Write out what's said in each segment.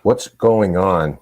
What's going on?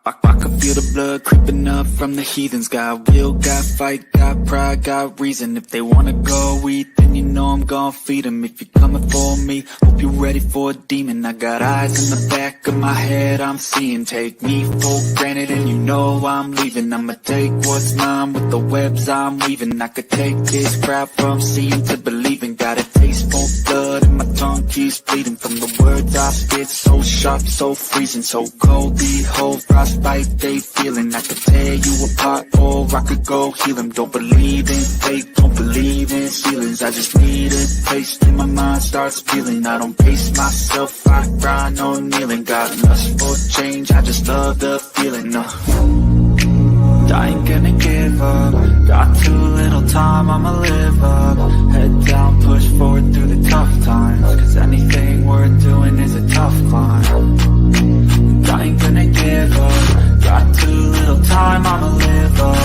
I can feel the blood creeping up from the heathens. Got will, got fight, got pride, got reason. If they wanna go eat, then you know I'm gon' feed them. If you're coming for me, hope you're ready for a demon. I got eyes in the back of my head, I'm seeing. Take me for granted and you know I'm leaving. I'ma take what's mine with the webs I'm weaving. I could take this crowd from seeing to believing. Got a taste for blood and my tongue keeps bleeding. From the words I spit, so sharp, so freezing. So cold, behold, frostbite they feeling. I could tear you apart or I could go heal them. Don't believe in fate, don't believe in ceilings. I just need a taste and my mind starts feeling. I don't pace myself, I grind on kneeling. Got lust for change, I just love the feeling. I ain't gonna give up. Got too little time, I'ma live up. Head down, push forward through the tough times. Cause anything worth doing is a tough climb. I ain't gonna give up. Got too little time, I'ma live up.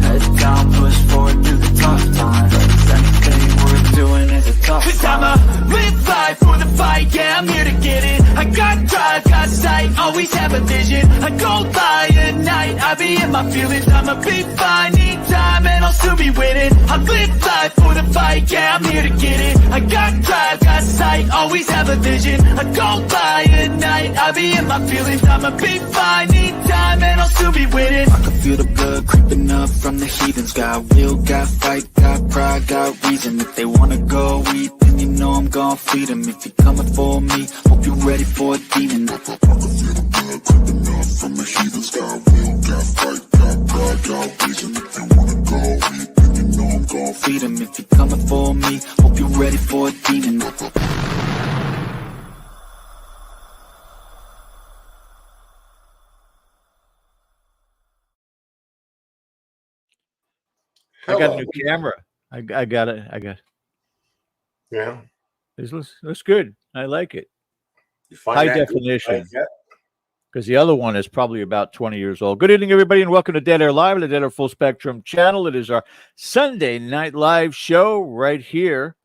Head down, push forward through the tough times. Cause anything worth doing is a tough climb. Cause I'ma live life for the fight, yeah, I'm here to get it. I got drive, got sight, always have a vision. I go by at night, I be in my feelings. I'ma be fine, need time, and I'll still be winning. I live life for the fight, yeah, I'm here to get it. I got drive, got sight, always have a vision. I go by at night, I be in my feelings. I'ma be fine, need time, and I'll still be winning. I can feel the blood creeping up from the heathens. Got will, got fight, got pride, got reason. If they wanna go eat, then you know I'm gon' feed them. If you're coming for me, hope you're ready for a demon. I can feel the blood creeping up from the heathens. Got will, got fight, got pride, got reason. If you wanna go eat, then you know I'm gon' feed them. If you're coming for me, hope you're ready for a demon. I got a new camera. I got it. I got. Yeah, This looks good. I like it. you find High that definition. good? Because the other one is probably about 20 years old. Good evening, everybody, and welcome to Dead Air Live, the Dead Air Full Spectrum channel. It is our Sunday night live show right here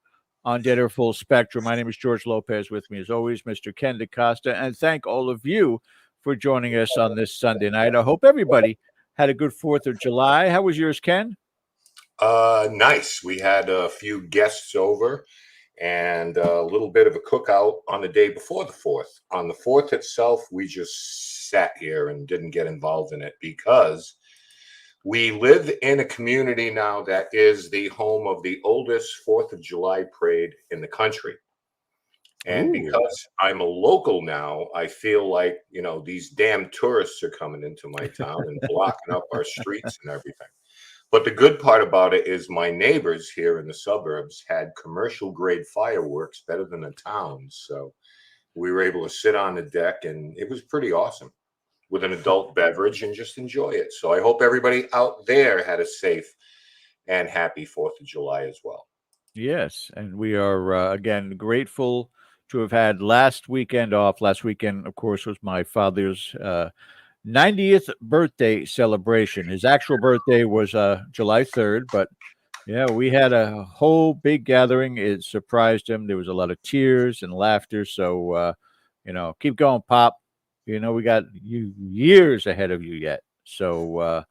on Dead Air Full Spectrum. My name is George Lopez. With me, as always, Mr. Ken DaCosta. And thank all of you for joining us on this Sunday night. I hope everybody had a good 4th of July. How was yours, Ken? Nice. We had a few guests over and a little bit of a cookout on the day before the 4th. On the 4th itself, we just sat here and didn't get involved in it because we live in a community now that is the home of the oldest 4th of July parade in the country. And Ooh. because I'm a local now, I feel like, these damn tourists are coming into my town and blocking up our streets and everything. But the good part about it is my neighbors here in the suburbs had commercial grade fireworks better than the towns. So we were able to sit on the deck and it was pretty awesome with an adult beverage and just enjoy it. So I hope everybody out there had a safe and happy 4th of July as well. Yes. And we are, again, grateful to have had last weekend off. Last weekend, of course, was my father's 90th birthday celebration. His actual birthday was July 3rd, but yeah, we had a whole big gathering. It surprised him. There was a lot of tears and laughter. So, keep going, Pop. We got you years ahead of you yet. So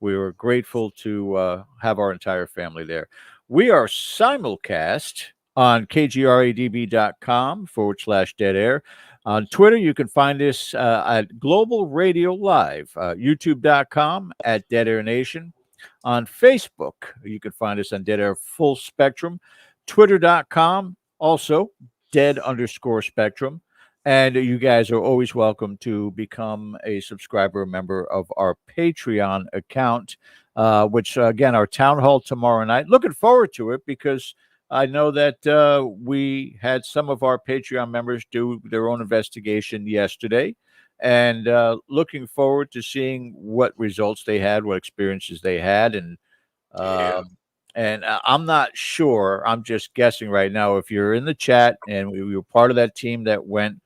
we were grateful to have our entire family there. We are simulcast on kgradb.com/dead air. On Twitter, you can find us at Global Radio Live, youtube.com at Dead Air Nation. On Facebook, you can find us on Dead Air Full Spectrum, twitter.com, also Dead_Spectrum. And you guys are always welcome to become a subscriber, a member of our Patreon account, which, again, our town hall tomorrow night. Looking forward to it because I know that we had some of our Patreon members do their own investigation yesterday, and looking forward to seeing what results they had, what experiences they had. And I'm not sure, I'm just guessing right now, if you're in the chat and we were part of that team that went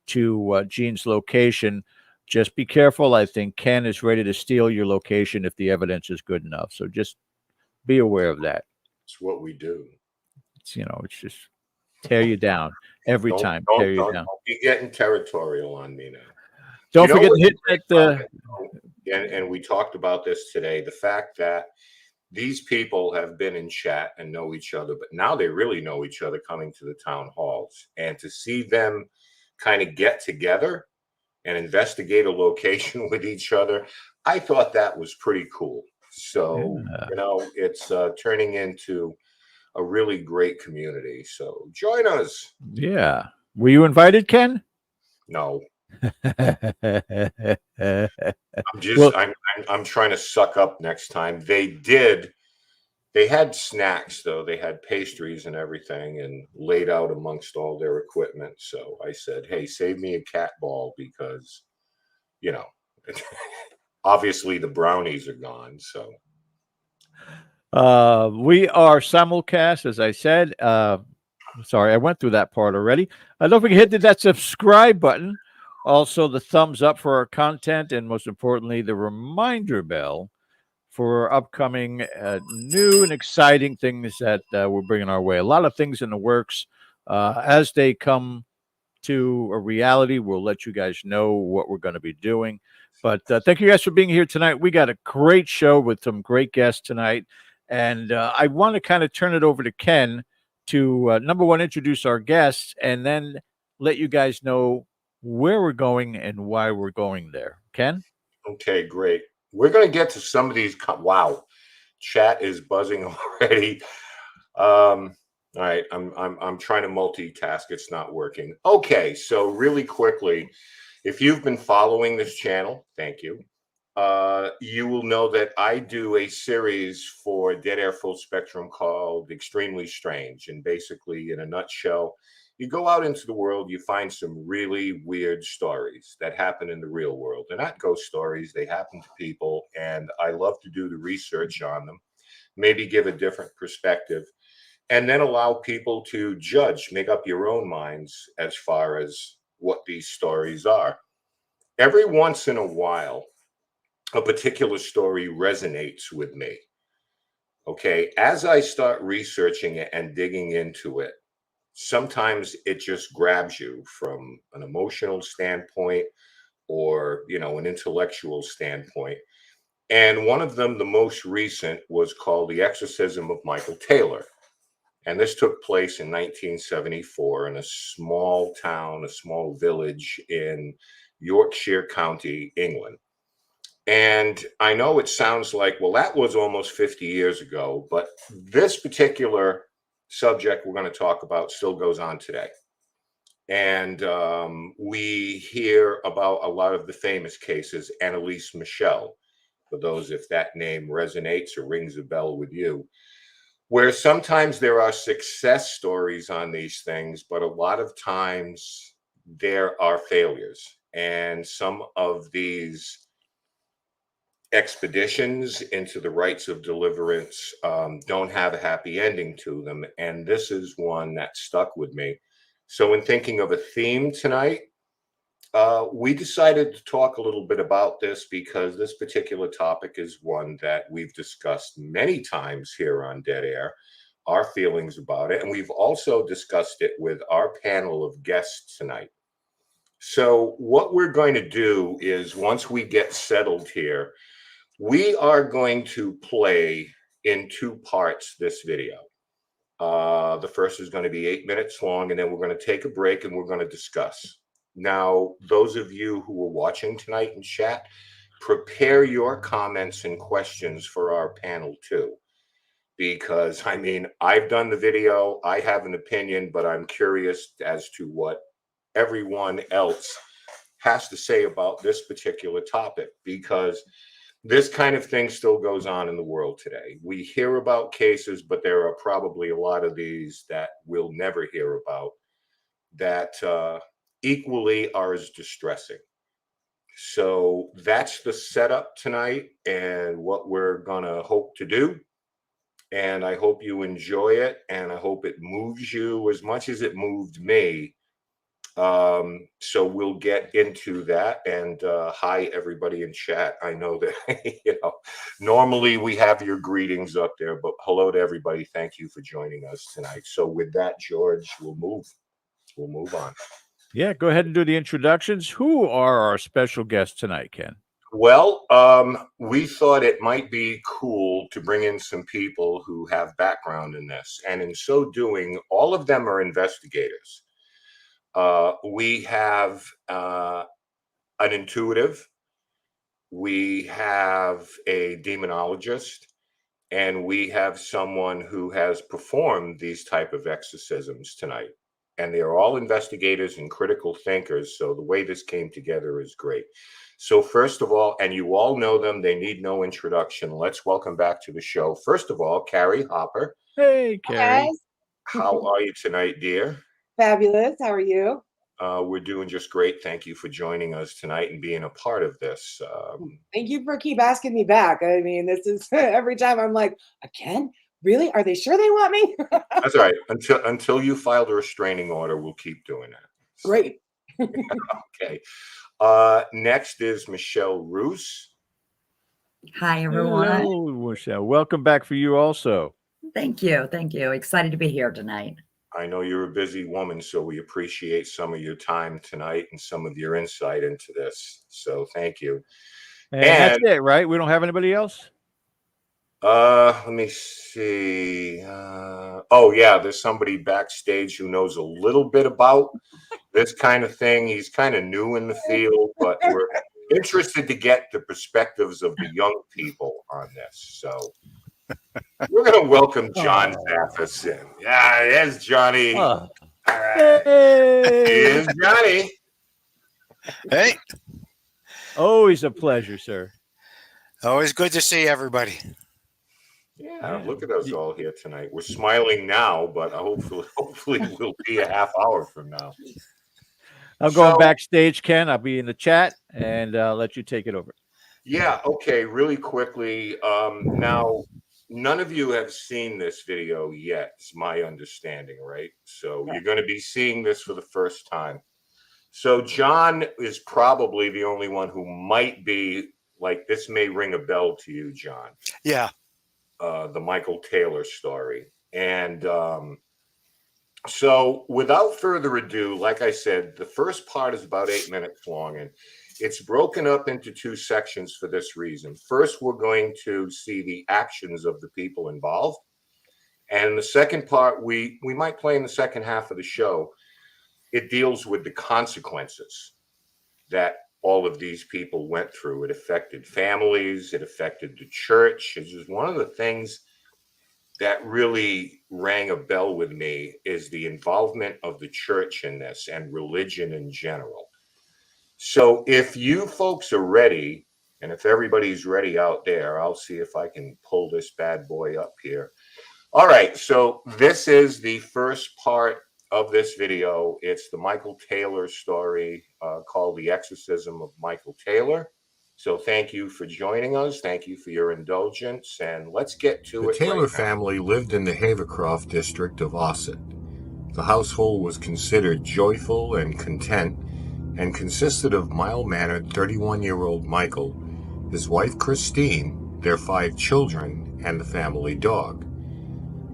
to Gene's location, just be careful. I think Ken is ready to steal your location if the evidence is good enough. So just be aware of that. It's what we do. it's just tear you down every Don't time, tear don't you don't, down. don't be getting territorial on me now. You Don't know forget to what's hit great that. about it, though? And we talked about this today. The fact that these people have been in chat and know each other, but now they really know each other coming to the town halls, and to see them kind of get together and investigate a location with each other, I thought that was pretty cool. So, Yeah. it's turning into a really great community. So join us. Yeah. Were you invited, Ken? No, Well, I'm trying to suck up next time. They had snacks though. They had pastries and everything and laid out amongst all their equipment. So I said, "Hey, save me a cat ball because, you know, obviously the brownies are gone." So we are simulcast, as I said. Sorry, I went through that part already. Don't forget to hit that subscribe button. Also, the thumbs up for our content, and most importantly, the reminder bell for upcoming new and exciting things that we're bringing our way. A lot of things in the works. As they come to a reality, we'll let you guys know what we're going to be doing. But thank you guys for being here tonight. We got a great show with some great guests tonight. And I want to kind of turn it over to Ken to, number one, introduce our guests and then let you guys know where we're going and why we're going there. Ken? okay, great. We're gonna get to some of these. Wow, chat is buzzing already. All right, I'm trying to multitask. It's not working. Okay, so really quickly, if you've been following this channel, thank you. You will know that I do a series for Dead Air Full Spectrum called Extremely Strange. And basically, in a nutshell, you go out into the world, you find some really weird stories that happen in the real world. They're not ghost stories, they happen to people. And I love to do the research on them, maybe give a different perspective, and then allow people to judge, make up your own minds as far as what these stories are. Every once in a while, a particular story resonates with me. Okay. As I start researching it and digging into it, sometimes it just grabs you from an emotional standpoint or, an intellectual standpoint. And one of them, the most recent, was called The Exorcism of Michael Taylor. And this took place in 1974 in a small town, a small village in Yorkshire County, England. And I know it sounds like, well, that was almost 50 years ago, but this particular subject we're going to talk about still goes on today. And we hear about a lot of the famous cases, Annalise Michel, for those if that name resonates or rings a bell with you, where sometimes there are success stories on these things, but a lot of times there are failures. And some of these expeditions into the rites of deliverance don't have a happy ending to them. And this is one that stuck with me. So, in thinking of a theme tonight, we decided to talk a little bit about this because this particular topic is one that we've discussed many times here on Dead Air, our feelings about it. And we've also discussed it with our panel of guests tonight. So, what we're going to do is once we get settled here, we are going to play in two parts this video. The first is going to be 8 minutes long, and then we're going to take a break and we're going to discuss. Now, those of you who are watching tonight in chat, prepare your comments and questions for our panel too. Because, I've done the video, I have an opinion, but I'm curious as to what everyone else has to say about this particular topic, because this kind of thing still goes on in the world today. We hear about cases, but there are probably a lot of these that we'll never hear about that equally are as distressing. So that's the setup tonight and what we're going to hope to do. And I hope you enjoy it, and I hope it moves you as much as it moved me So we'll get into that. And hi, everybody in chat. I know that normally we have your greetings up there, but hello to everybody. Thank you for joining us tonight. So with that, George, we'll move on. Yeah, go ahead and do the introductions. Who are our special guests tonight, Ken? Well, we thought it might be cool to bring in some people who have background in this, and in so doing, all of them are investigators. We have an intuitive, we have a demonologist, and we have someone who has performed these type of exorcisms tonight. And they are all investigators and critical thinkers. So the way this came together is great. So first of all, and you all know them, they need no introduction. Let's welcome back to the show. First of all, Carrie Hopper. Hey, Carrie. Guys. How are you tonight, dear? Fabulous. How are you? We're doing just great. Thank you for joining us tonight and being a part of this. Thank you for keep asking me back. I mean, this is every time I'm like, again? Really? Are they sure they want me? That's all right. Until you filed a restraining order, we'll keep doing that. So, Great. okay. Next is Michelle Reuss. Hi, everyone. Hello, Michelle. Welcome back for you also. Thank you. Thank you. Excited to be here tonight. I know you're a busy woman, so we appreciate some of your time tonight and some of your insight into this. So thank you. And that's it, right? We don't have anybody else? Let me see. Oh, yeah, there's somebody backstage who knows a little bit about this kind of thing. He's kind of new in the field, but we're interested to get the perspectives of the young people on this. So we're going to welcome John Zaffis in. Yeah, there's Johnny. All right. Hey. Here's Johnny. Hey, Always a pleasure, sir. always good to see everybody. Yeah, look at us all here tonight. We're smiling now, but hopefully we'll be a half hour from now. I'm going backstage, Ken. I'll be in the chat and let you take it over. Yeah, okay, really quickly. Now, none of you have seen this video yet, is my understanding, right? So you're going to be seeing this for the first time. So John is probably the only one who might be like, this may ring a bell to you, John. Yeah. The Michael Taylor story. And so without further ado, like I said, the first part is about 8 minutes long, and it's broken up into two sections for this reason. First, we're going to see the actions of the people involved. And the second part, we might play in the second half of the show. It deals with the consequences that all of these people went through. It affected families, it affected the church. It's just one of the things that really rang a bell with me is the involvement of the church in this and religion in general. So if you folks are ready, and if everybody's ready out there, I'll see if I can pull this bad boy up here. All right, so this is the first part of this video. It's the Michael Taylor story called The Exorcism of Michael Taylor. So thank you for joining us. Thank you for your indulgence, and let's get to it. The Taylor family lived in the Havercroft district of Ossett. The household was considered joyful and content and consisted of mild-mannered 31-year-old Michael, his wife Christine, their 5 children, and the family dog.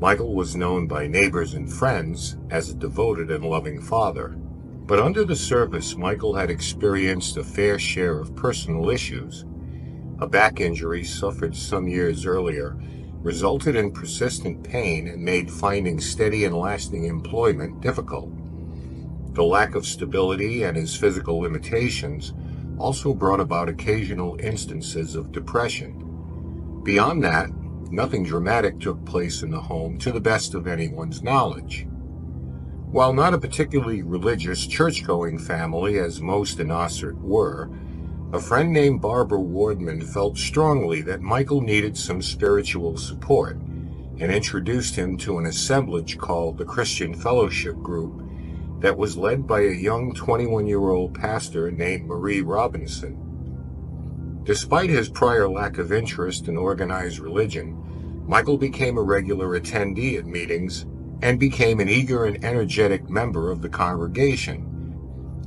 Michael was known by neighbors and friends as a devoted and loving father. But under the surface, Michael had experienced a fair share of personal issues. A back injury suffered some years earlier resulted in persistent pain and made finding steady and lasting employment difficult. The lack of stability and his physical limitations also brought about occasional instances of depression. Beyond that, nothing dramatic took place in the home to the best of anyone's knowledge. While not a particularly religious church-going family, as most in Ossett were, a friend named Barbara Wardman felt strongly that Michael needed some spiritual support and introduced him to an assemblage called the Christian Fellowship Group that was led by a young 21-year-old pastor named Marie Robinson. Despite his prior lack of interest in organized religion, Michael became a regular attendee at meetings and became an eager and energetic member of the congregation.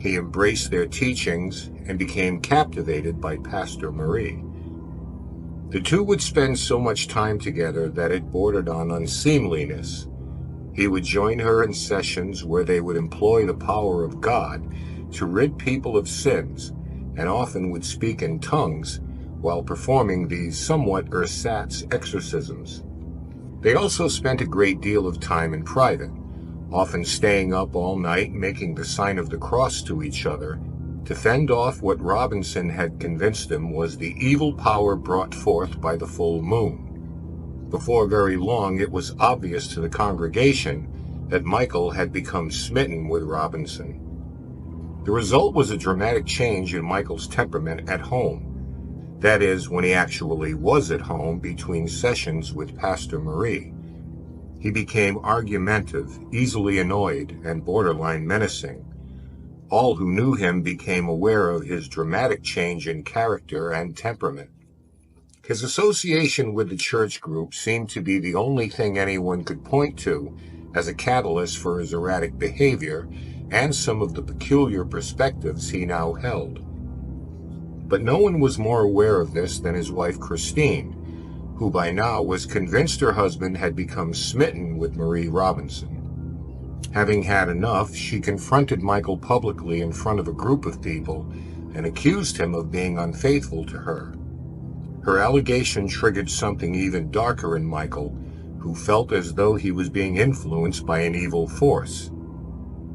He embraced their teachings and became captivated by Pastor Marie. The two would spend so much time together that it bordered on unseemliness. He would join her in sessions where they would employ the power of God to rid people of sins, and often would speak in tongues while performing these somewhat ersatz exorcisms. They also spent a great deal of time in private, often staying up all night making the sign of the cross to each other to fend off what Robinson had convinced him was the evil power brought forth by the full moon. Before very long, it was obvious to the congregation that Michael had become smitten with Robinson. The result was a dramatic change in Michael's temperament at home. That is, when he actually was at home between sessions with Pastor Marie. He became argumentative, easily annoyed, and borderline menacing. All who knew him became aware of his dramatic change in character and temperament. His association with the church group seemed to be the only thing anyone could point to as a catalyst for his erratic behavior and some of the peculiar perspectives he now held. But no one was more aware of this than his wife Christine, who by now was convinced her husband had become smitten with Marie Robinson. Having had enough, she confronted Michael publicly in front of a group of people and accused him of being unfaithful to her. Her allegation triggered something even darker in Michael, who felt as though he was being influenced by an evil force.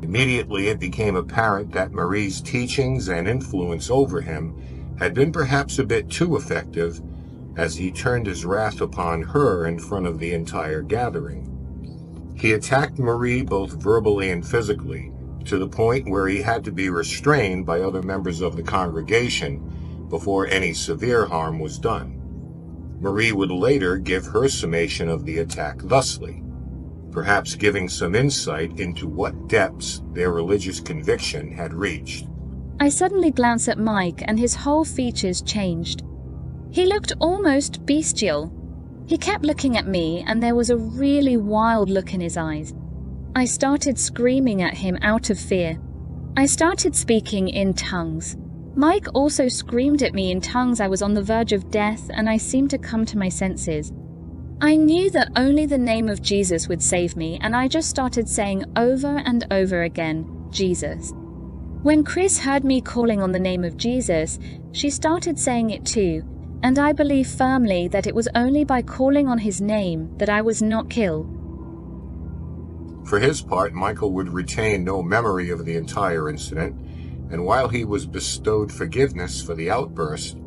Immediately it became apparent that Marie's teachings and influence over him had been perhaps a bit too effective, as he turned his wrath upon her in front of the entire gathering. He attacked Marie both verbally and physically, to the point where he had to be restrained by other members of the congregation before any severe harm was done. Marie would later give her summation of the attack thusly, perhaps giving some insight into what depths their religious conviction had reached. I suddenly glanced at Mike and his whole features changed. He looked almost bestial. He kept looking at me and there was a really wild look in his eyes. I started screaming at him out of fear. I started speaking in tongues. Mike also screamed at me in tongues. I was on the verge of death and I seemed to come to my senses. I knew that only the name of Jesus would save me, and I just started saying over and over again, Jesus. When Chris heard me calling on the name of Jesus, she started saying it too, and I believe firmly that it was only by calling on his name that I was not killed. For his part, Michael would retain no memory of the entire incident, and while he was bestowed forgiveness for the outburst,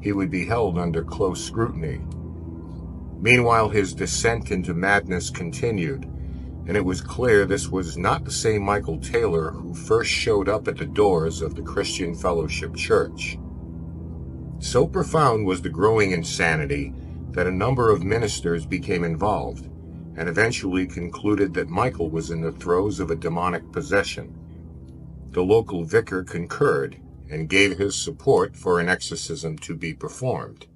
he would be held under close scrutiny. Meanwhile, his descent into madness continued, and it was clear this was not the same Michael Taylor who first showed up at the doors of the Christian Fellowship Church. So profound was the growing insanity that a number of ministers became involved, and eventually concluded that Michael was in the throes of a demonic possession. The local vicar concurred and gave his support for an exorcism to be performed.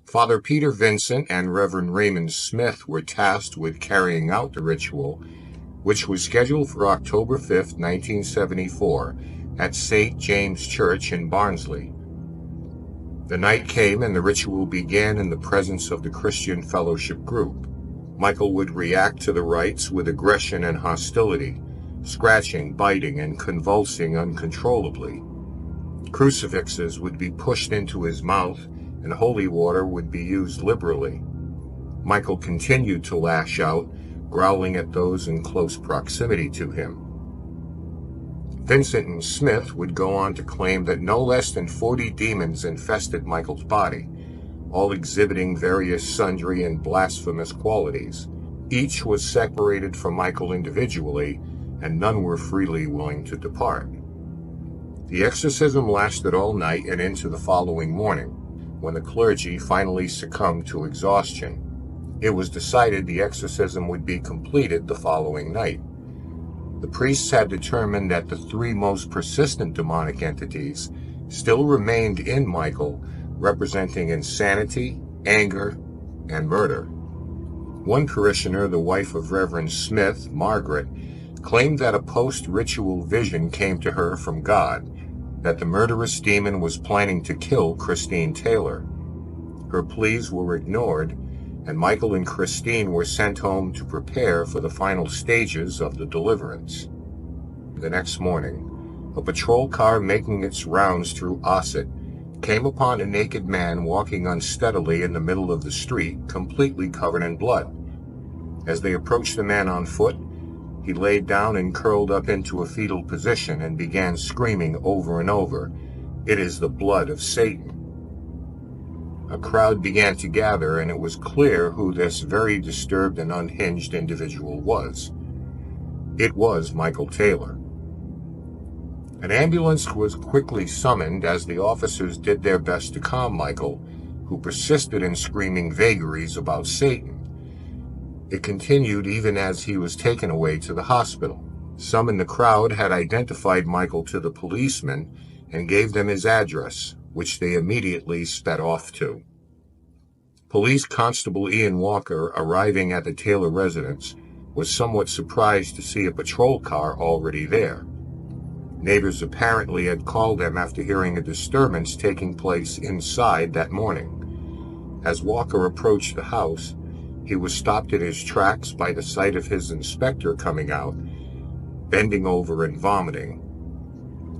Father Peter Vincent and Reverend Raymond Smith were tasked with carrying out the ritual, which was scheduled for October 5, 1974, at St. James Church in Barnsley. The night came and the ritual began in the presence of the Christian Fellowship group. Michael would react to the rites with aggression and hostility, scratching, biting, and convulsing uncontrollably. Crucifixes would be pushed into his mouth, and holy water would be used liberally. Michael continued to lash out, growling at those in close proximity to him. Vincent and Smith would go on to claim that no less than 40 demons infested Michael's body, all exhibiting various sundry and blasphemous qualities. Each was separated from Michael individually, and none were freely willing to depart. The exorcism lasted all night and into the following morning, when the clergy finally succumbed to exhaustion. It was decided the exorcism would be completed the following night. The priests had determined that the three most persistent demonic entities still remained in Michael, representing insanity, anger, and murder. One parishioner, the wife of Reverend Smith, Margaret, claimed that a post-ritual vision came to her from God, that the murderous demon was planning to kill Christine Taylor. Her pleas were ignored, and Michael and Christine were sent home to prepare for the final stages of the deliverance. The next morning, a patrol car making its rounds through Ossett came upon a naked man walking unsteadily in the middle of the street, completely covered in blood. As they approached the man on foot, he laid down and curled up into a fetal position and began screaming over and over, "It is the blood of Satan." A crowd began to gather, and it was clear who this very disturbed and unhinged individual was. It was Michael Taylor. An ambulance was quickly summoned as the officers did their best to calm Michael, who persisted in screaming vagaries about Satan. It continued even as he was taken away to the hospital. Some in the crowd had identified Michael to the policemen and gave them his address, which they immediately sped off to. Police Constable Ian Walker, arriving at the Taylor residence, was somewhat surprised to see a patrol car already there. Neighbors apparently had called them after hearing a disturbance taking place inside that morning. As Walker approached the house, he was stopped in his tracks by the sight of his inspector coming out, bending over and vomiting.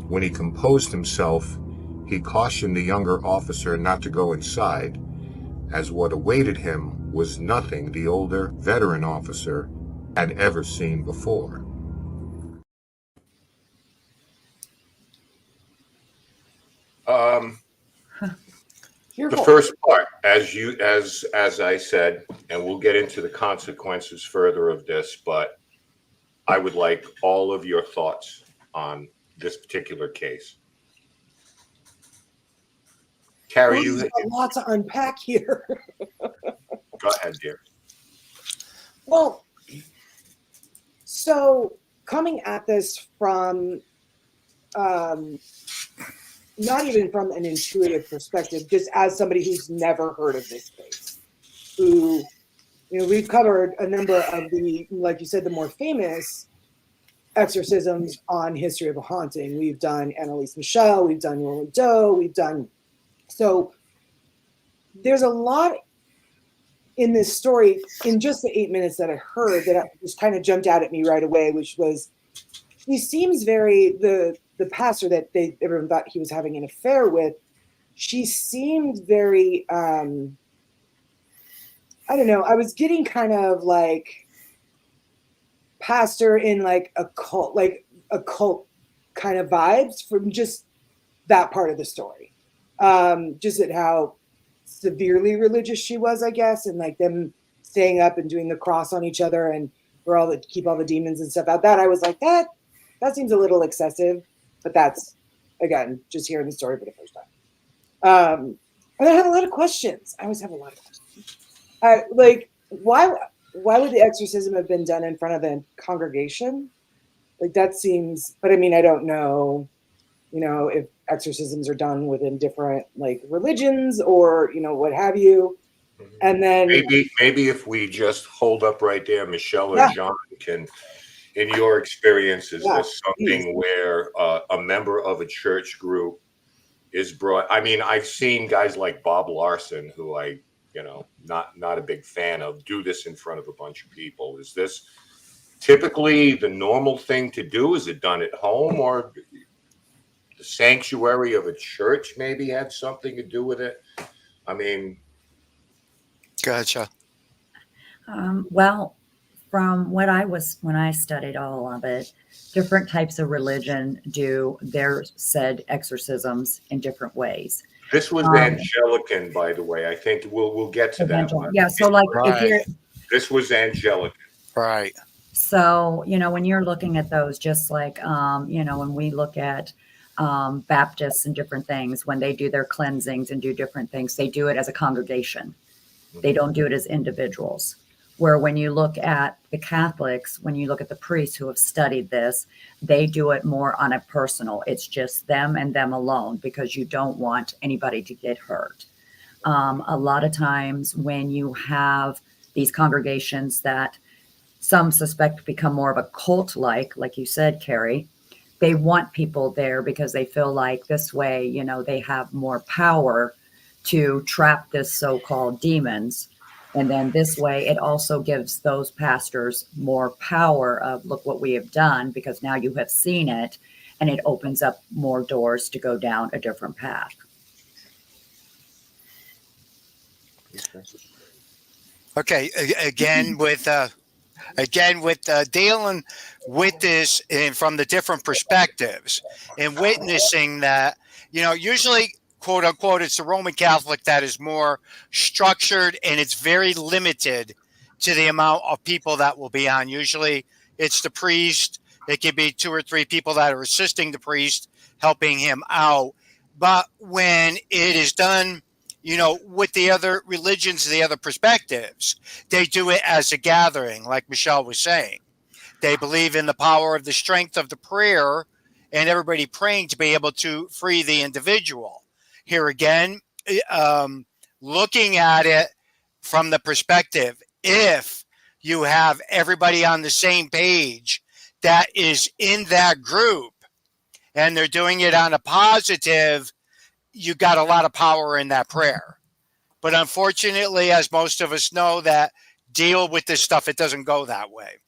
When he composed himself, he cautioned the younger officer not to go inside, as what awaited him was nothing the older veteran officer had ever seen before. The first part, as I said, and we'll get into the consequences further of this, but I would like all of your thoughts on this particular case. Carrie, Well, there's a lot to unpack here. Go ahead, dear. Well, so coming at this from not even from an intuitive perspective, just as somebody who's never heard of this case, who, we've covered a number of the, like you said, the more famous exorcisms on History of a Haunting. We've done Annalise Michel, we've done Roland Doe, so there's a lot in this story in just the 8 minutes that I heard that just kind of jumped out at me right away, which was, he seems very, the pastor that everyone thought he was having an affair with, she seemed very, I don't know, I was getting kind of like pastor in like a cult kind of vibes from just that part of the story. Just at how severely religious she was, I guess, and like them staying up and doing the cross on each other and for keep all the demons and stuff out. That I was like, that seems a little excessive. But that's, again, just hearing the story for the first time. And I have a lot of questions. I always have a lot of questions. Like, why would the exorcism have been done in front of a congregation? Like, that seems, but I mean, I don't know, if exorcisms are done within different, like, religions or, what have you. And then maybe if we just hold up right there, Michelle or John can, in your experience, is this something where a member of a church group is brought? I mean, I've seen guys like Bob Larson, who I, not a big fan of, do this in front of a bunch of people. Is this typically the normal thing to do? Is it done at home, or the sanctuary of a church maybe had something to do with it? I mean, Gotcha. Well, from when I studied all of it, different types of religion do their said exorcisms in different ways. This was Anglican, by the way. I think we'll get to that one. Yeah, so like This was Anglican. Right. So, when you're looking at those, just like, when we look at Baptists and different things, when they do their cleansings and do different things, they do it as a congregation. They don't do it as individuals. Where when you look at the Catholics, when you look at the priests who have studied this, they do it more on a personal. It's just them and them alone, because you don't want anybody to get hurt. A lot of times when you have these congregations that some suspect become more of a cult like you said, Carrie. They want people there because they feel like this way, you know, they have more power to trap this so-called demons. And then this way, it also gives those pastors more power of, look what we have done, because now you have seen it, and it opens up more doors to go down a different path. Okay, again with dealing with this and from the different perspectives and witnessing that, you know, usually quote unquote, it's the Roman Catholic that is more structured and it's very limited to the amount of people that will be on. Usually it's the priest. It could be 2 or 3 people that are assisting the priest, helping him out. But when it is done, you know, with the other religions, the other perspectives, they do it as a gathering, like Michelle was saying. They believe in the power of the strength of the prayer and everybody praying to be able to free the individual. Here again, looking at it from the perspective, if you have everybody on the same page that is in that group and they're doing it on a positive, you got a lot of power in that prayer. But unfortunately, as most of us know, that deal with this stuff, it doesn't go that way.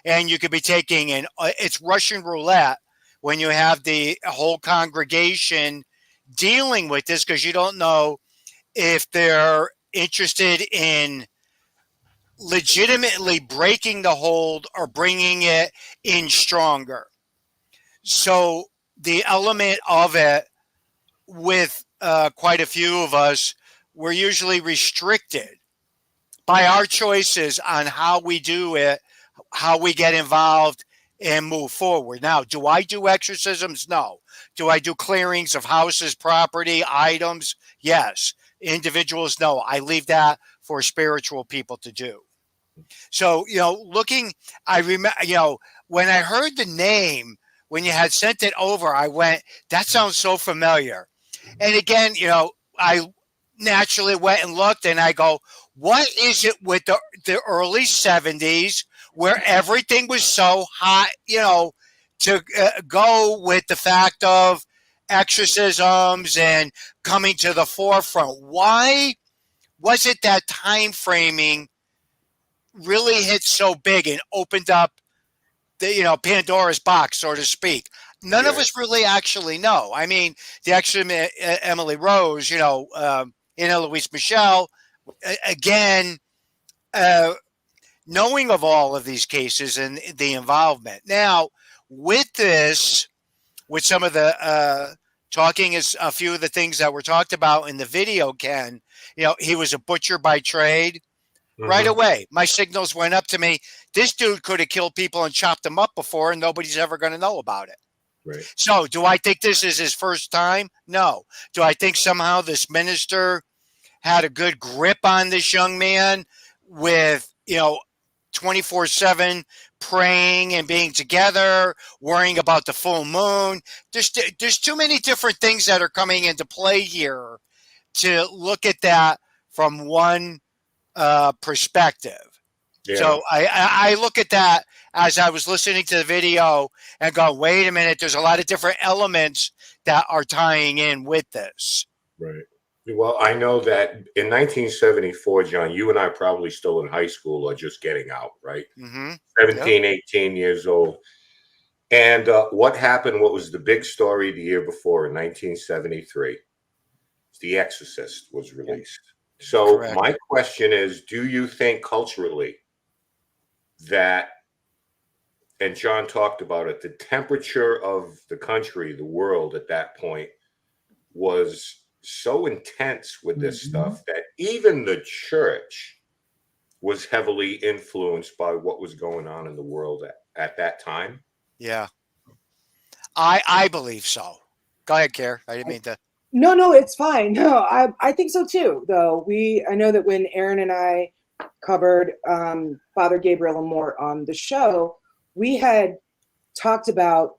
And you could be taking it's Russian roulette when you have the whole congregation dealing with this, because you don't know if they're interested in legitimately breaking the hold or bringing it in stronger. So the element of it with quite a few of us, we're usually restricted by our choices on how we do it, how we get involved and move forward. Now, do I do exorcisms? No. Do I do clearings of houses, property, items? Yes. Individuals? No. I leave that for spiritual people to do. So, you know, I remember, you know, when I heard the name, when you had sent it over, I went, that sounds so familiar. And again, you know, I naturally went and looked and I go, what is it with the early 70s where everything was so hot, you know, to go with the fact of exorcisms and coming to the forefront? Why was it that time framing really hit so big and opened up the, you know, Pandora's box, so to speak? None of us really actually know. I mean, the actually Emily Rose, you know, Louise Michelle, again, knowing of all of these cases and the involvement. Now, with this, with some of the talking is a few of the things that were talked about in the video, Ken, you know, he was a butcher by trade. Mm-hmm. Right away, my signals went up to me. This dude could have killed people and chopped them up before, and nobody's ever going to know about it. Right. So do I think this is his first time? No. Do I think somehow this minister had a good grip on this young man with, you know, 24/7 praying and being together, worrying about the full moon? There's too many different things that are coming into play here to look at that from one perspective. Yeah. So I look at that as I was listening to the video and go, wait a minute, there's a lot of different elements that are tying in with this. Right. Well, I know that in 1974, John, you and I probably still in high school or just getting out, right? Mm-hmm. 17, yep. 18 years old. And what happened, what was the big story the year before in 1973? The Exorcist was released. Yep. So correct. My question is, do you think culturally that, and John talked about it, the temperature of the country, the world at that point was so intense with this stuff that even the church was heavily influenced by what was going on in the world at that time? Yeah, I believe so. Go ahead, Care. I didn't mean to. No, it's fine. No, I think so too, though. I know that when Aaron and I covered Father Gabriel Amort on the show, we had talked about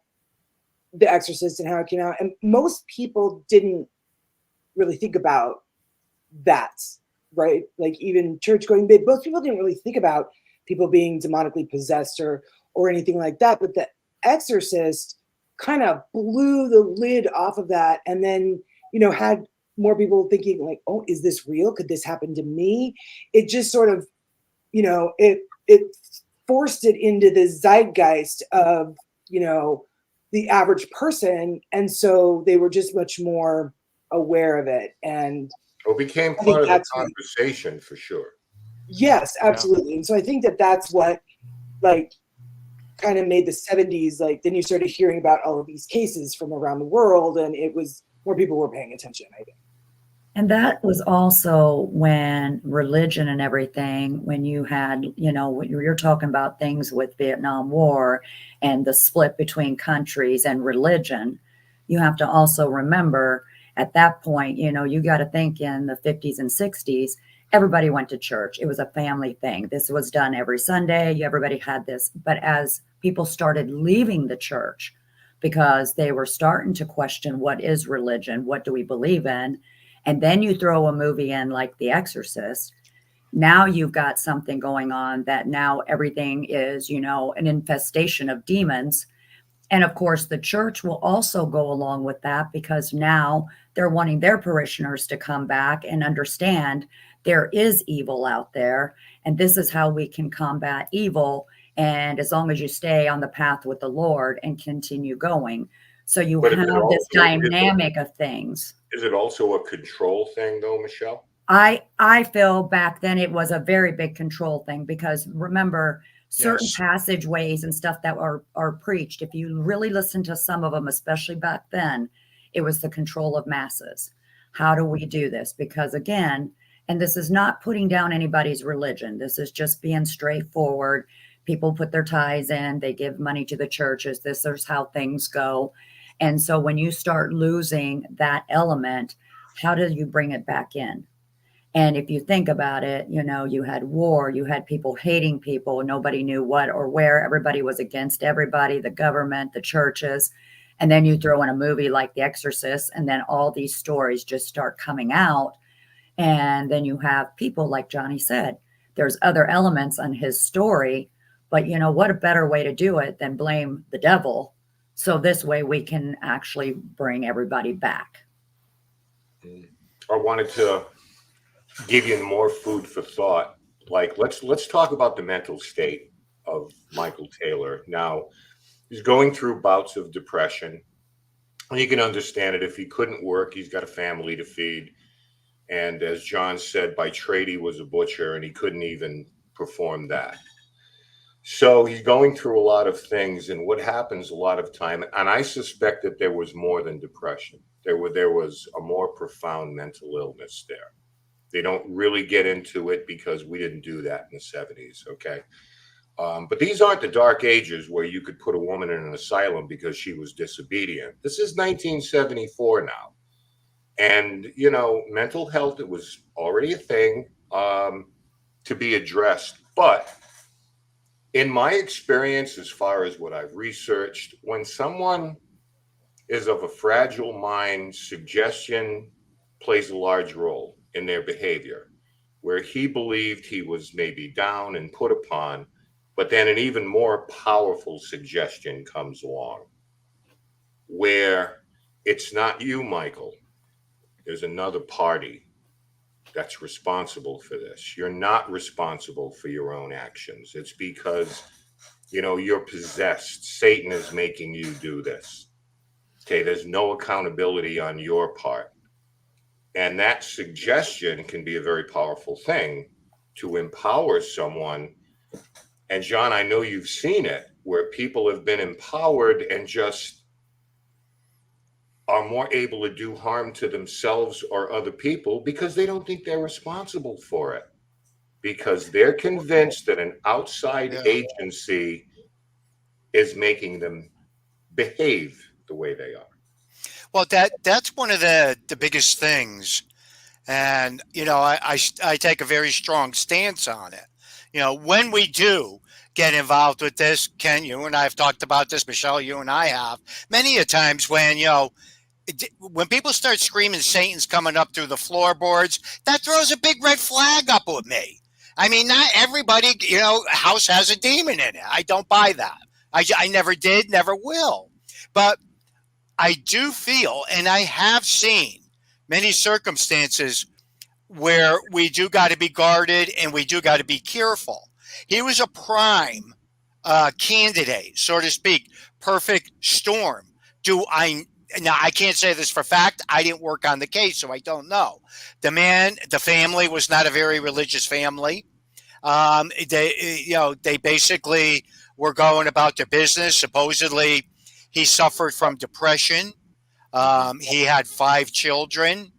The Exorcist and how it came out, and most people didn't really think about that, right? Like even church going, most people didn't really think about people being demonically possessed or anything like that. But The Exorcist kind of blew the lid off of that, and then, had more people thinking like, oh, is this real? Could this happen to me? It just sort of, it forced it into the zeitgeist of, the average person. And so they were just much more aware of it. And It became I think part of the that's what, conversation for sure. yes, absolutely. And so I think that's what, like, kind of made the 70s, like, then you started hearing about all of these cases from around the world, and it was more people were paying attention, I think. And that was also when religion and everything, when you had, you're talking about things with Vietnam War and the split between countries and religion. You have to also remember at that point, you got to think in the 50s and 60s, everybody went to church. It was a family thing. This was done every Sunday. Everybody had this. But as people started leaving the church because they were starting to question, what is religion? What do we believe in? And then you throw a movie in like The Exorcist. Now you've got something going on that now everything is, an infestation of demons. And of course, the church will also go along with that because now they're wanting their parishioners to come back and understand there is evil out there. And this is how we can combat evil. And as long as you stay on the path with the Lord and continue going. So you But have this dynamic of things. Is it also a control thing, though, Michelle? I feel back then it was a very big control thing because remember certain passageways and stuff that are preached. If you really listen to some of them, especially back then, it was the control of masses. How do we do this? Because again, and this is not putting down anybody's religion. This is just being straightforward. People put their tithes in, they give money to the churches. This is how things go. And so when you start losing that element, how do you bring it back in? And if you think about it, you had war, you had people hating people. Nobody knew what or where. Everybody was against everybody, the government, the churches. And then you throw in a movie like The Exorcist, and then all these stories just start coming out. And then you have people, like Johnny said, there's other elements on his story. But what a better way to do it than blame the devil. So this way we can actually bring everybody back. I wanted to give you more food for thought. Like, let's talk about the mental state of Michael Taylor. Now, he's going through bouts of depression. And you can understand it. If he couldn't work, he's got a family to feed. And as John said, by trade, he was a butcher, and he couldn't even perform that. So he's going through a lot of things, and what happens a lot of time, and I suspect that there was more than depression. There was a more profound mental illness there. They don't really get into it because we didn't do that in the 70s, okay? But these aren't the dark ages where you could put a woman in an asylum because she was disobedient. This is 1974 now. And, mental health, it was already a thing to be addressed. But in my experience, as far as what I've researched, when someone is of a fragile mind, suggestion plays a large role in their behavior, where he believed he was maybe down and put upon, but then an even more powerful suggestion comes along, where it's not you, Michael. There's another party that's responsible for this. You're not responsible for your own actions. It's because, you're possessed. Satan is making you do this. Okay, there's no accountability on your part. And that suggestion can be a very powerful thing to empower someone. And John, I know you've seen it, where people have been empowered and just are more able to do harm to themselves or other people because they don't think they're responsible for it, because they're convinced that an outside agency is making them behave the way they are. Well, that's one of the biggest things. And, I take a very strong stance on it. When we do get involved with this, Ken, you and I have talked about this, Michelle, you and I have, many a times when people start screaming Satan's coming up through the floorboards, that throws a big red flag up with me. I mean, not everybody, house has a demon in it. I don't buy that. I never did, never will. But I do feel, and I have seen many circumstances where we do got to be guarded and we do got to be careful. He was a prime candidate, so to speak, perfect storm. Now, I can't say this for fact. I didn't work on the case, so I don't know. The family was not a very religious family. They basically were going about their business. Supposedly, he suffered from depression. He had 5 children.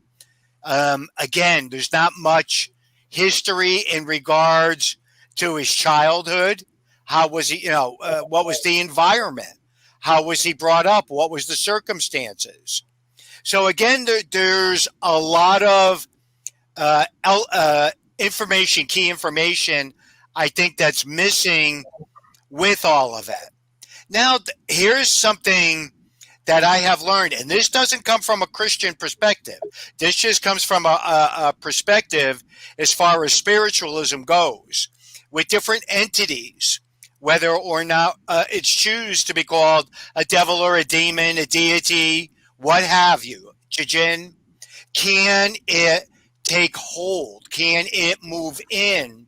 Again, there's not much history in regards to his childhood. How was he, what was the environment? How was he brought up? What was the circumstances? So again, there's a lot of key information, I think, that's missing with all of it. Now, here's something that I have learned, and this doesn't come from a Christian perspective. This just comes from a perspective as far as spiritualism goes, with different entities, whether or not it's choose to be called a devil or a demon, a deity, what have you, Jin. Can it take hold? Can it move in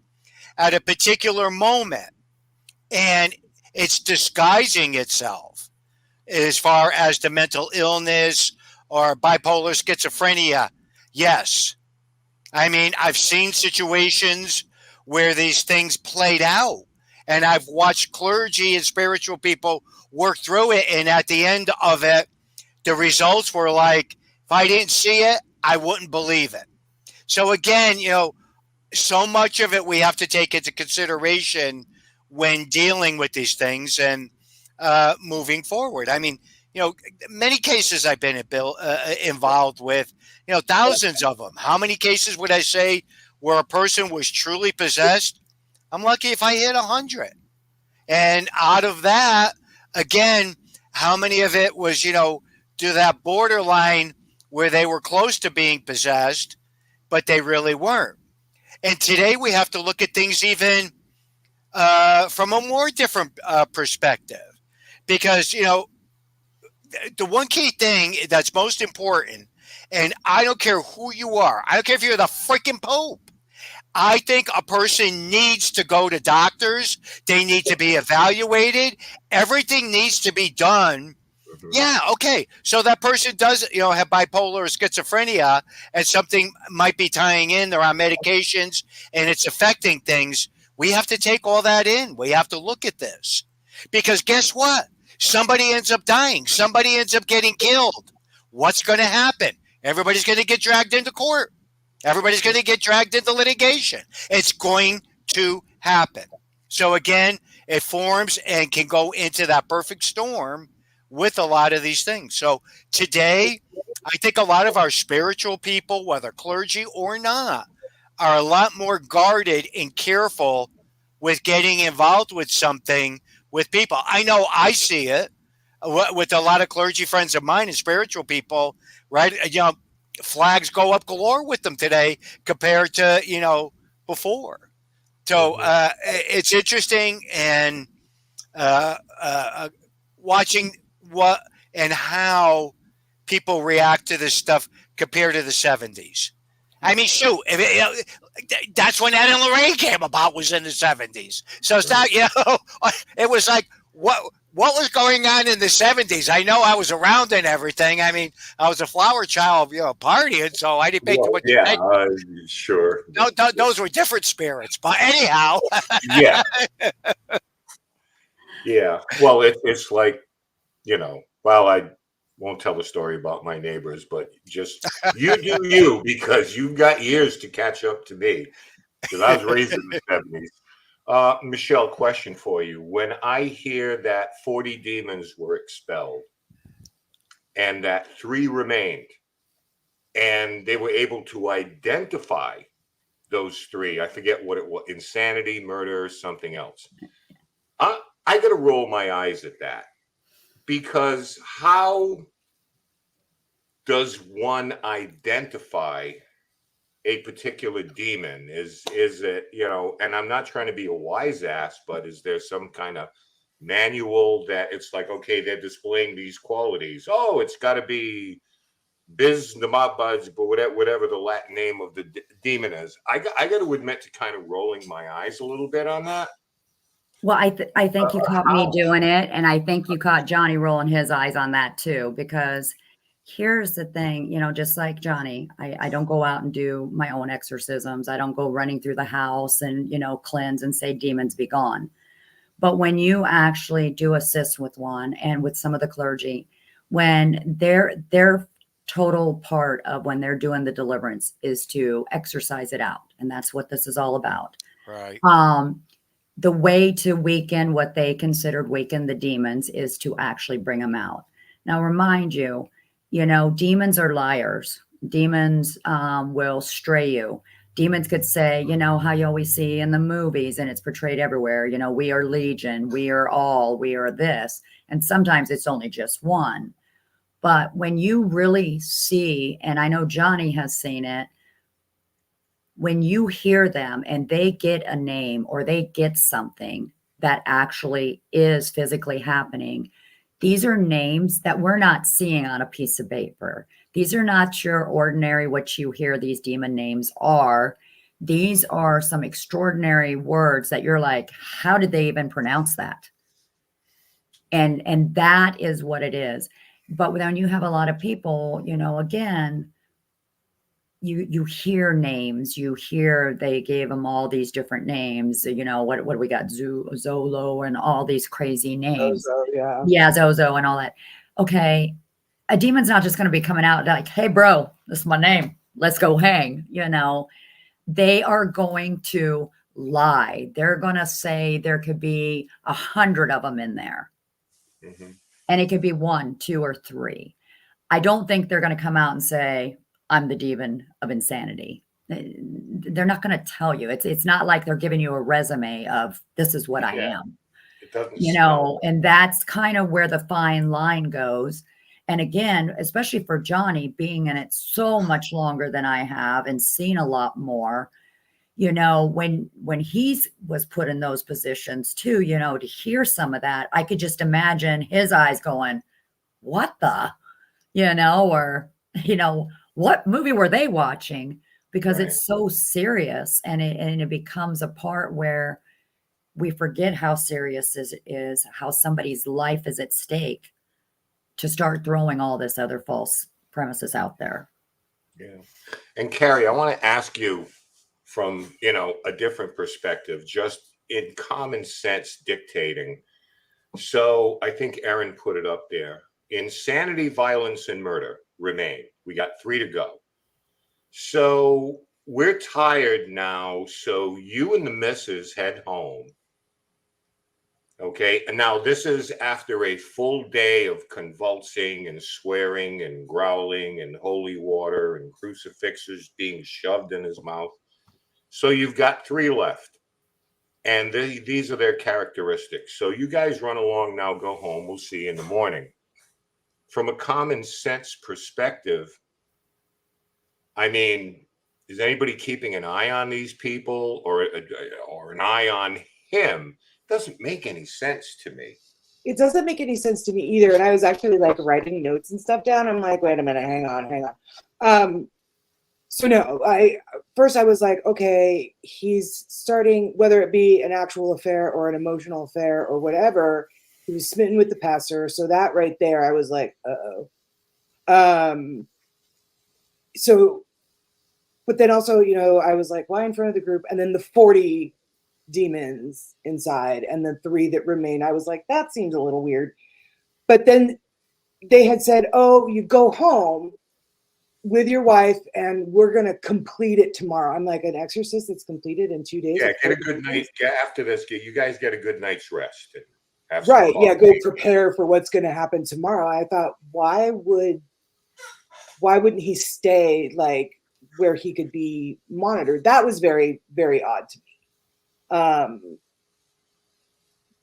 at a particular moment? And it's disguising itself as far as the mental illness or bipolar schizophrenia. Yes. I mean, I've seen situations where these things played out, and I've watched clergy and spiritual people work through it. And at the end of it, the results were like, if I didn't see it, I wouldn't believe it. So again, so much of it we have to take into consideration when dealing with these things and moving forward. I mean, many cases I've been involved with, thousands of them. How many cases would I say where a person was truly possessed? I'm lucky if I hit 100. And out of that, again, how many of it was, to that borderline where they were close to being possessed, but they really weren't. And today we have to look at things even from a more different perspective, because, the one key thing that's most important, and I don't care who you are, I don't care if you're the freaking Pope, I think a person needs to go to doctors. They need to be evaluated. Everything needs to be done. Yeah, okay. So that person does, have bipolar or schizophrenia, and something might be tying in. They're on medications, and it's affecting things. We have to take all that in. We have to look at this. Because guess what? Somebody ends up dying. Somebody ends up getting killed. What's going to happen? Everybody's going to get dragged into court. Everybody's going to get dragged into litigation. It's going to happen. So again, it forms and can go into that perfect storm with a lot of these things. So today, I think a lot of our spiritual people, whether clergy or not, are a lot more guarded and careful with getting involved with something with people. I know I see it with a lot of clergy friends of mine and spiritual people, right? Flags go up galore with them today compared to, before. So it's interesting, and watching what and how people react to this stuff compared to the 70s. I mean, shoot, that's when Ed and Lorraine came about, was in the 70s. So it's not, it was like, what was going on in the 70s? I know I was around and everything. I mean, I was a flower child, partying, so I didn't pay too much attention. Sure. No, those were different spirits. But anyhow. Yeah. Yeah. Well, it's like, well, I won't tell the story about my neighbors, but just you do you, because you've got years to catch up to me, because I was raised in the 70s. Michelle, question for you. When I hear that 40 demons were expelled and that 3 remained, and they were able to identify those 3, I forget what it was, insanity, murder, something else. I got to roll my eyes at that, because how does one identify a particular demon? Is it, you know, and I'm not trying to be a wise ass, but is there some kind of manual that it's like, okay, they're displaying these qualities. Oh, it's got to be Biz Namabudge, but whatever the Latin name of the demon is. I got to admit to kind of rolling my eyes a little bit on that. Well, I think you caught me How? doing it, and I think you caught Johnny rolling his eyes on that too, because here's the thing, you know, just like Johnny, I don't go out and do my own exorcisms. I don't go running through the house and, you know, cleanse and say demons be gone. But when you actually do assist with one and with some of the clergy, when their total part of when they're doing the deliverance is to exorcise it out, and that's what this is all about. Right. The way to weaken what they considered weaken the demons is to actually bring them out. Now, remind you, you know, demons are liars. Demons will stray you. Demons could say, you know, how you always see in the movies, and it's portrayed everywhere, you know, we are legion, we are all, we are this. And sometimes it's only just one. But when you really see, and I know Johnny has seen it, when you hear them and they get a name or they get something that actually is physically happening, these are names that we're not seeing on a piece of paper. These are not your ordinary, what you hear these demon names are. These are some extraordinary words that you're like, how did they even pronounce that? And that is what it is. But when you have a lot of people, you know, again, you hear names, you hear they gave them all these different names, you know, what do we got? Zolo and all these crazy names. Zozo, yeah. Yeah, Zozo and all that. Okay, a demon's not just going to be coming out like, hey, bro, this is my name. Let's go hang. You know, they are going to lie. They're going to say there could be 100 of them in there. Mm-hmm. And it could be 1, 2, or 3. I don't think they're going to come out and say, I'm the demon of insanity. They're not going to tell you. It's not like they're giving you a resume of this is what I am. It doesn't, you know, and that's kind of where the fine line goes. And again, especially for Johnny being in it so much longer than I have and seen a lot more, you know, when he was put in those positions too, you know, to hear some of that, I could just imagine his eyes going, what the, you know, or, you know, what movie were they watching? Because it's so serious, and it becomes a part where we forget how serious it is, how somebody's life is at stake to start throwing all this other false premises out there. Yeah. And Carrie, I want to ask you from, you know, a different perspective, just in common sense dictating. So I think Erin put it up there. Insanity, violence, and murder remain. We got 3 to go. So we're tired now. So you and the missus head home. Okay. And now this is after a full day of convulsing and swearing and growling and holy water and crucifixes being shoved in his mouth. So you've got 3 left. And these are their characteristics. So you guys run along now, go home. We'll see you in the morning. From a common sense perspective, I mean, is anybody keeping an eye on these people or an eye on him? Doesn't make any sense to me. It doesn't make any sense to me either. And I was actually like writing notes and stuff down. I'm like, wait a minute, hang on. So no, I was like, okay, he's starting, whether it be an actual affair or an emotional affair or whatever, he was smitten with the pastor. So that right there, I was like, uh-oh. So, but then also, you know, I was like, why in front of the group? And then the 40 demons inside and the 3 that remain, I was like, that seems a little weird. But then they had said, oh, you go home with your wife and we're going to complete it tomorrow. I'm like, an exorcist that's completed in 2 days? Yeah, get a good night. Yeah, after this, you guys get a good night's rest. And have right. Yeah, go prepare for what's going to happen tomorrow. I thought, why wouldn't he stay like where he could be monitored? That was very, very odd to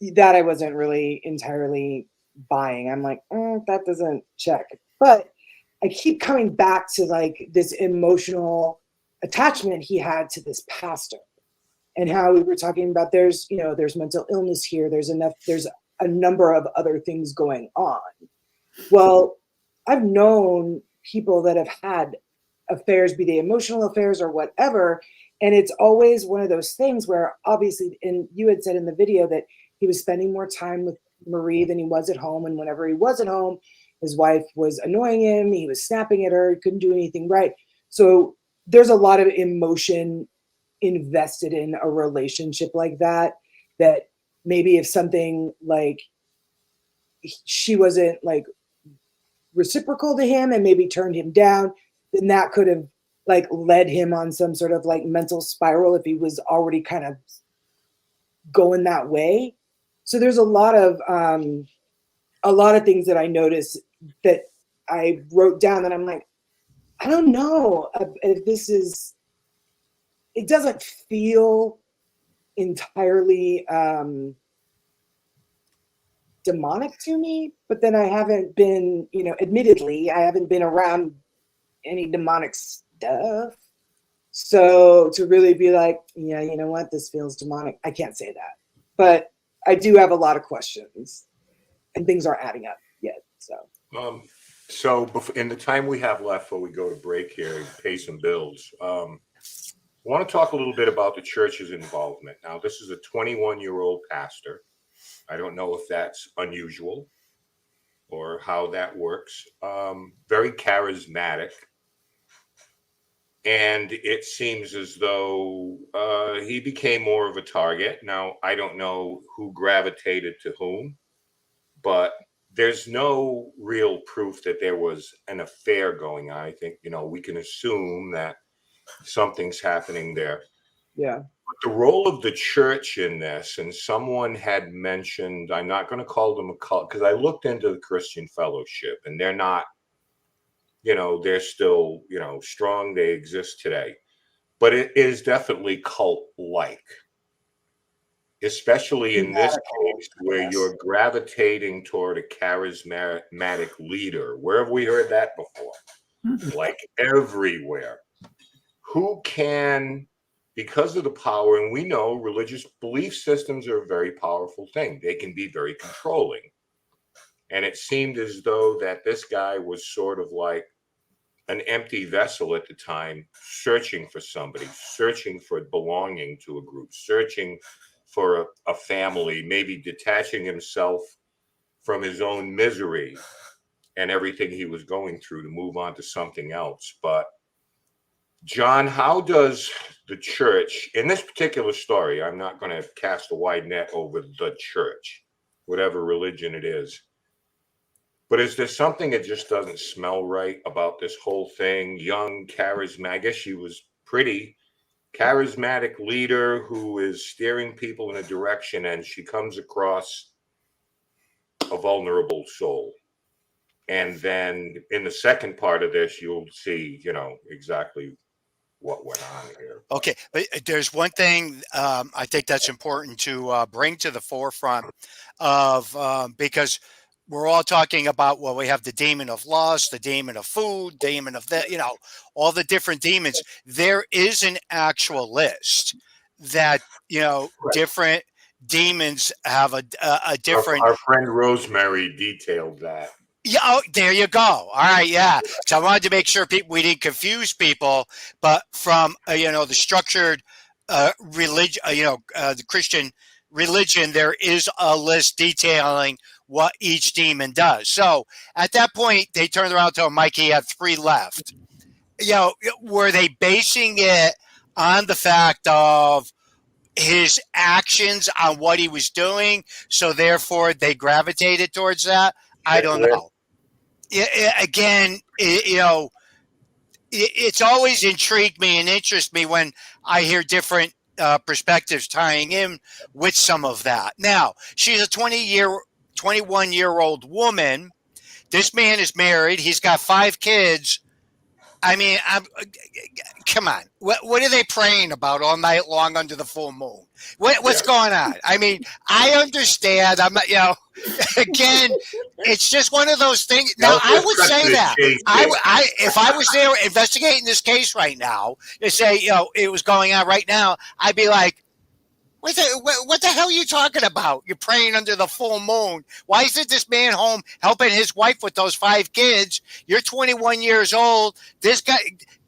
me. That I wasn't really entirely buying. I'm like, that doesn't check. But I keep coming back to like this emotional attachment he had to this pastor, and how we were talking about there's mental illness here. There's a number of other things going on. Well, I've known people that have had affairs, be they emotional affairs or whatever. And it's always one of those things where obviously, and you had said in the video that he was spending more time with Marie than he was at home. And whenever he was at home, his wife was annoying him. He was snapping at her. He couldn't do anything right. So there's a lot of emotion invested in a relationship like that, that maybe if something like she wasn't like reciprocal to him and maybe turned him down, then that could have like led him on some sort of like mental spiral if he was already kind of going that way. So there's a lot of things that I noticed that I wrote down that I'm like, I don't know if this is, it doesn't feel entirely demonic to me, but then I haven't been, admittedly, I haven't been around any demonic stuff. So to really be like, yeah, you know what, this feels demonic, I can't say that. But I do have a lot of questions and things aren't adding up yet. So in the time we have left before we go to break here and pay some bills, I want to talk a little bit about the church's involvement. Now, this is a 21-year-old pastor. I don't know if that's unusual or how that works. Very charismatic. And it seems as though he became more of a target. Now, I don't know who gravitated to whom, but there's no real proof that there was an affair going on. I think, we can assume that something's happening there. Yeah. But the role of the church in this, and someone had mentioned, I'm not going to call them a cult, because I looked into the Christian Fellowship, and they're not, they're still, strong. They exist today. But it is definitely cult-like, especially in this case where you're gravitating toward a charismatic leader. Where have we heard that before? Like everywhere. Who can, because of the power, and we know religious belief systems are a very powerful thing. They can be very controlling. And it seemed as though that this guy was sort of like an empty vessel at the time, searching for somebody, searching for belonging to a group, searching for a family, maybe detaching himself from his own misery and everything he was going through to move on to something else. But John, how does the church, in this particular story, I'm not going to cast a wide net over the church, whatever religion it is, but is there something that just doesn't smell right about this whole thing? Young, charismatic, I guess she was pretty charismatic leader who is steering people in a direction, and she comes across a vulnerable soul. And then in the second part of this, you'll see, exactly what went on here. Okay, but there's one thing I think that's important to bring to the forefront of because we're all talking about, well, we have the demon of lust, the demon of food, demon of that, all the different demons. There is an actual list that, right. Different demons have a different. Our friend Rosemary detailed that. Yeah, oh, there you go. All right, yeah. So I wanted to make sure we didn't confuse people, but from the structured religion, the Christian religion, there is a list detailing what each demon does. So at that point, they turned around and told Mikey he had 3 left. Were they basing it on the fact of his actions on what he was doing, so therefore they gravitated towards that? I don't know. Again, it's always intrigued me and interests me when I hear different perspectives tying in with some of that. Now, she's a 21-year-old woman. This man is married. He's got 5 kids I mean, come on. What are they praying about all night long under the full moon? What's going on? I mean, I understand. I'm not, again, it's just one of those things. Now, I would say that if I was there investigating this case right now, to say, it was going on right now, I'd be like, what the hell are you talking about? You're praying under the full moon. Why isn't this man home helping his wife with those 5 kids? You're 21 years old. This guy,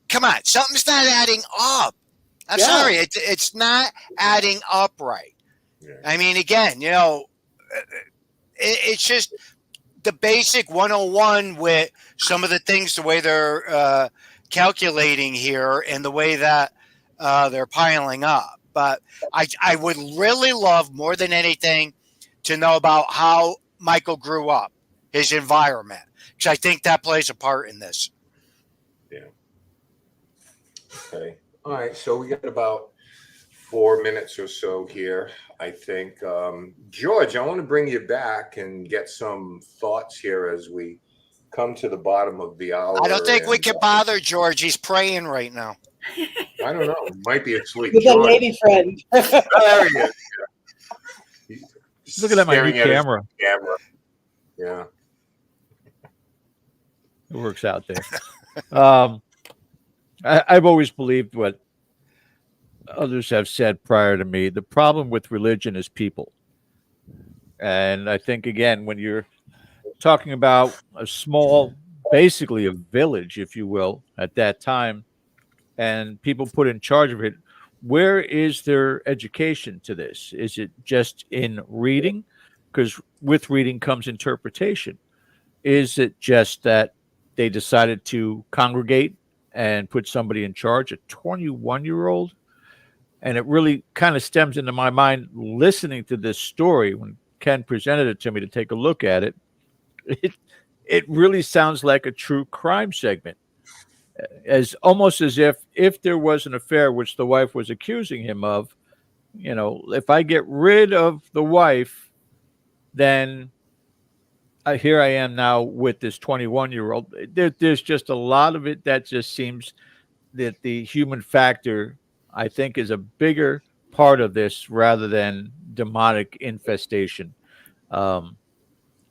come on, something's not adding up. I'm sorry, it's not adding up right. Yeah. I mean, again, it's just the basic 101 with some of the things, the way they're calculating here and the way that they're piling up. But I would really love, more than anything, to know about how Michael grew up, his environment, because I think that plays a part in this. Yeah. Okay. All right. So we got about 4 minutes or so here, I think. George, I want to bring you back and get some thoughts here as we come to the bottom of the hour. I don't think we can bother George. He's praying right now. I don't know. Might be asleep. With a lady friend. There he is. He's looking at my new camera. Yeah. It works out there. I've always believed what others have said prior to me. The problem with religion is people. And I think, again, when you're talking about a small, basically a village, if you will, at that time, and people put in charge of it, where is their education to this? Is it just in reading? Because with reading comes interpretation. Is it just that they decided to congregate and put somebody in charge, a 21-year-old? And it really kind of stems into my mind listening to this story when Ken presented it to me to take a look at it. It really sounds like a true crime segment. As almost as if there was an affair, which the wife was accusing him of, if I get rid of the wife, then here I am now with this 21-year-old. There's just a lot of it that just seems that the human factor, I think, is a bigger part of this rather than demonic infestation. And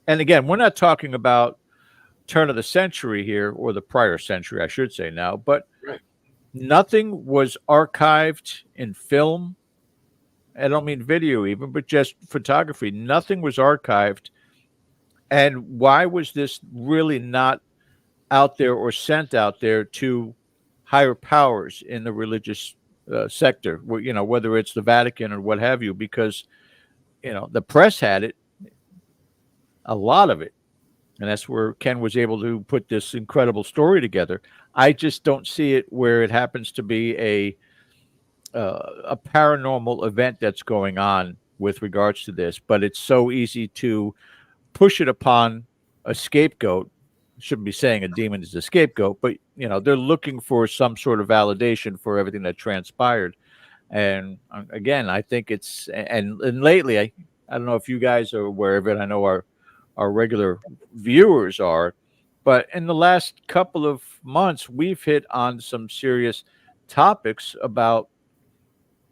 again, we're not talking about turn of the century here, or the prior century, I should say now, but nothing was archived in film. I don't mean video even, but just photography. Nothing was archived. And why was this really not out there or sent out there to higher powers in the religious sector, whether it's the Vatican or what have you? Because, the press had it, a lot of it. And that's where Ken was able to put this incredible story together. I just don't see it where it happens to be a paranormal event that's going on with regards to this. But it's so easy to push it upon a scapegoat. Shouldn't be saying a demon is a scapegoat, but they're looking for some sort of validation for everything that transpired. And again, I think it's and lately, I don't know if you guys are aware of it. I know our regular viewers are, but in the last couple of months, we've hit on some serious topics about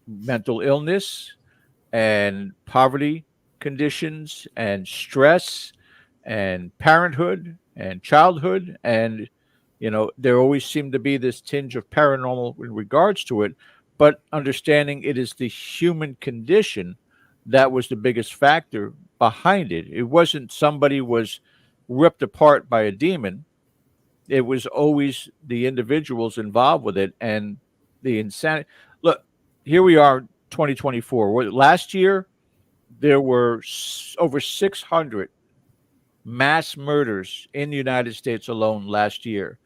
mental illness and poverty conditions and stress and parenthood and childhood. And, there always seemed to be this tinge of paranormal in regards to it, but understanding it is the human condition that was the biggest factor behind it. It wasn't somebody was ripped apart by a demon. It was always the individuals involved with it and the insanity. Look, here we are, 2024. Last year, there were over 600 mass murders in the United States alone last year.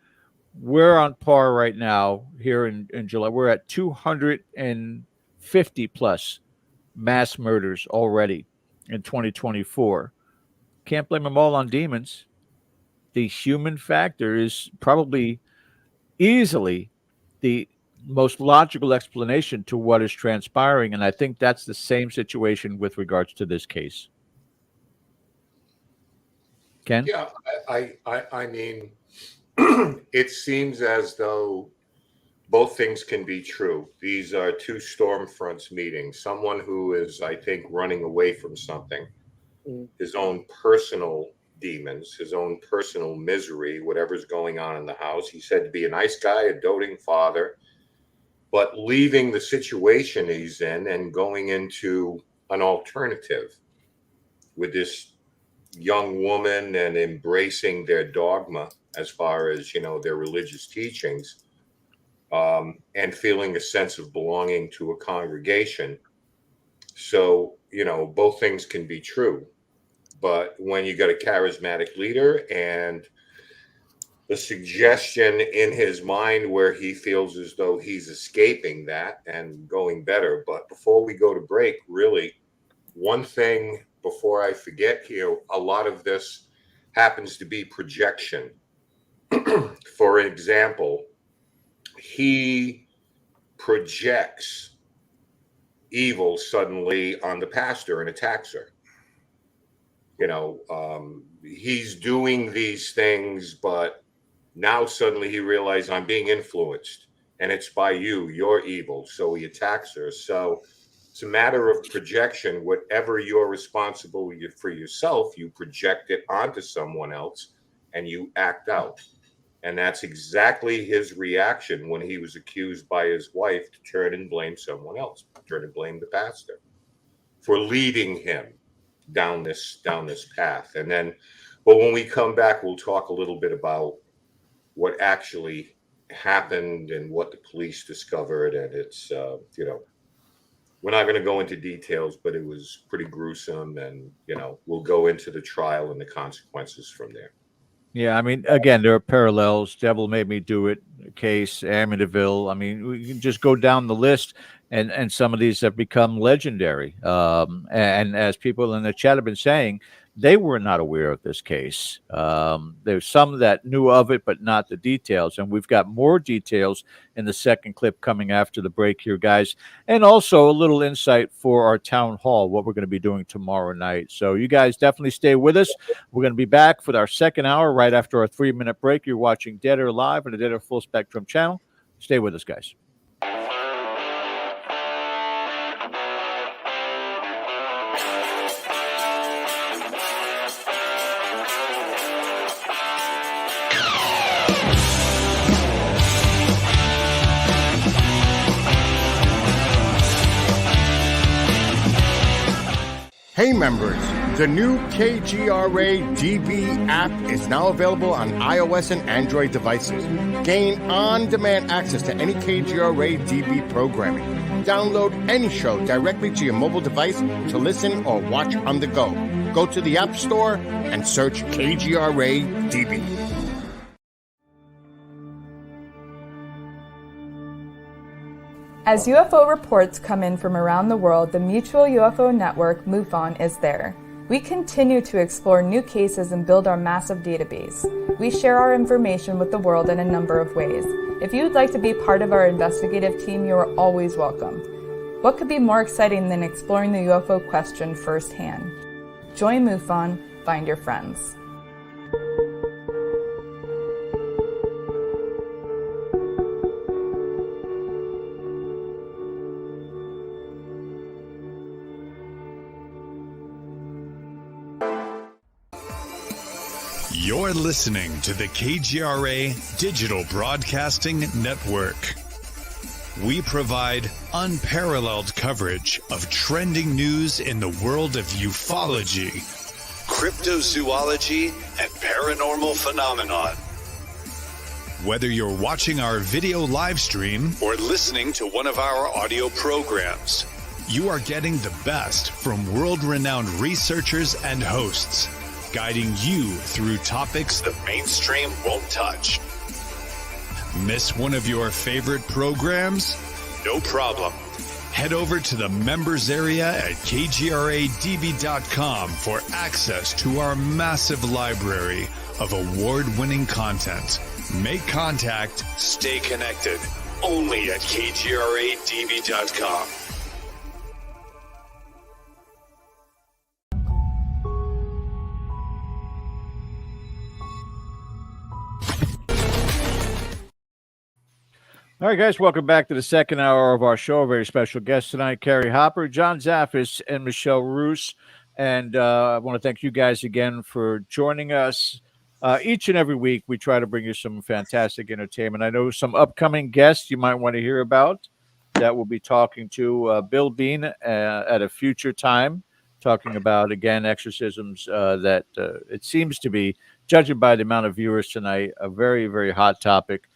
We're on par right now here in July. We're at 250 plus mass murders already in 2024. Can't blame them all on demons. The human factor is probably easily the most logical explanation to what is transpiring, and I think that's the same situation with regards to this case. Ken? Yeah, I mean, It seems as though both things can be true. These are two storm fronts meeting. Someone who is, I think, running away from something, his own personal demons, his own personal misery, whatever's going on in the house. He said to be a nice guy, a doting father, but leaving the situation he's in and going into an alternative with this young woman and embracing their dogma as far as, their religious teachings, and feeling a sense of belonging to a congregation. So, both things can be true. But when you got a charismatic leader and the suggestion in his mind where he feels as though he's escaping that and going better. But before we go to break, really, one thing before I forget here, a lot of this happens to be projection. For example, he projects evil suddenly on the pastor and attacks her. He's doing these things, but now suddenly he realizes I'm being influenced and it's by you, you're evil. So he attacks her. So it's a matter of projection. Whatever you're responsible for yourself, you project it onto someone else and you act out. And that's exactly his reaction when he was accused by his wife to turn and blame someone else, turn and blame the pastor for leading him down this path. And then, but when we come back, we'll talk a little bit about what actually happened and what the police discovered. And it's, we're not going to go into details, but it was pretty gruesome. And, we'll go into the trial and the consequences from there. Yeah, I mean, again, there are parallels. Devil Made Me Do It case, Amityville. I mean, we can just go down the list, and some of these have become legendary. And as people in the chat have been saying, they were not aware of this case. There's some that knew of it, but not the details. And we've got more details in the second clip coming after the break here, guys. And also a little insight for our town hall, what we're going to be doing tomorrow night. So you guys definitely stay with us. We're going to be back for our second hour right after our 3-minute break. You're watching Dead or Alive on the Dead or Full Spectrum channel. Stay with us, guys. Hey members, the new KGRA DB app is now available on iOS and Android devices. Gain on-demand access to any KGRA DB programming. Download any show directly to your mobile device to listen or watch on the go. Go to the App Store and search KGRA DB. As UFO reports come in from around the world, the Mutual UFO Network, MUFON, is there. We continue to explore new cases and build our massive database. We share our information with the world in a number of ways. If you'd like to be part of our investigative team, you are always welcome. What could be more exciting than exploring the UFO question firsthand? Join MUFON, find your friends. You're listening to the KGRA Digital Broadcasting Network. We provide unparalleled coverage of trending news in the world of ufology, cryptozoology, and paranormal phenomenon. Whether you're watching our video live stream or listening to one of our audio programs, you are getting the best from world-renowned researchers and hosts, guiding you through topics the mainstream won't touch. Miss one of your favorite programs? No problem. Head over to the members area at kgradb.com for access to our massive library of award-winning content. Make contact, stay connected, only at kgradb.com. All right, guys, welcome back to the second hour of our show. A very special guest tonight, Carrie Hopper, John Zaffis, and Michelle Reuss. And I want to thank you guys again for joining us. Each and every week, we try to bring you some fantastic entertainment. I know some upcoming guests you might want to hear about that we'll be talking to Bill Bean at a future time, talking about, again, exorcisms that it seems to be, judging by the amount of viewers tonight, a very, very hot topic.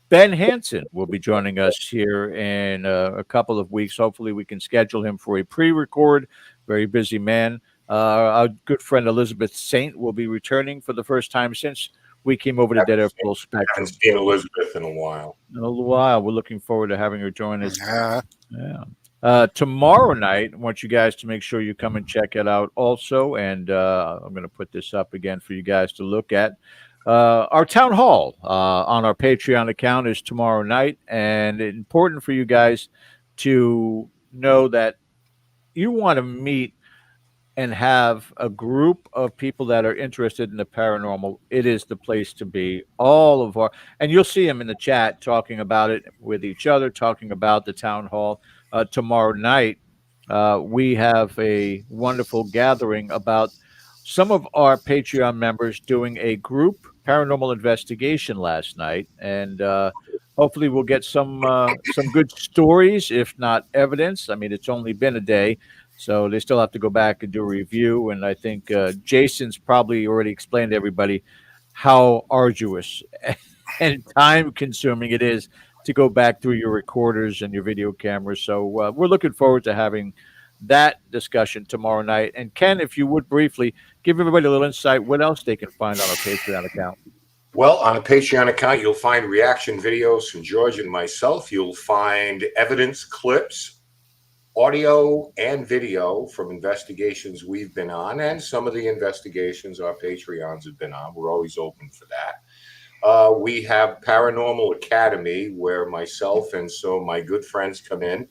Ben Hansen will be joining us here in a couple of weeks. Hopefully, we can schedule him for a pre-record. Very busy man. Our good friend Elizabeth Saint will be returning for the first time since we came over to Dead Air Full Spectrum. I haven't seen Elizabeth in a while. In a little while. We're looking forward to having her join us. Yeah. Tomorrow night, I want you guys to make sure you come and check it out also. And I'm going to put this up again for you guys to look at. Our town hall on our Patreon account is tomorrow night, and it's important for you guys to know that you want to meet and have a group of people that are interested in the paranormal. It is the place to be. And you'll see them in the chat talking about it with each other, talking about the town hall. Tomorrow night, we have a wonderful gathering about some of our Patreon members doing a group paranormal investigation last night, and hopefully we'll get some good stories, if not evidence. I mean, it's only been a day, so they still have to go back and do a review. And I think Jason's probably already explained to everybody how arduous and time-consuming it is to go back through your recorders and your video cameras. So we're looking forward to having that discussion tomorrow night. And Ken, if you would briefly give everybody a little insight what else they can find on our Patreon account. Well, on a Patreon account, you'll find reaction videos from George and myself. You'll find evidence clips, audio and video from investigations we've been on, and some of the investigations our Patreons have been on. We're always open for that. We have Paranormal Academy, where myself and so my good friends come in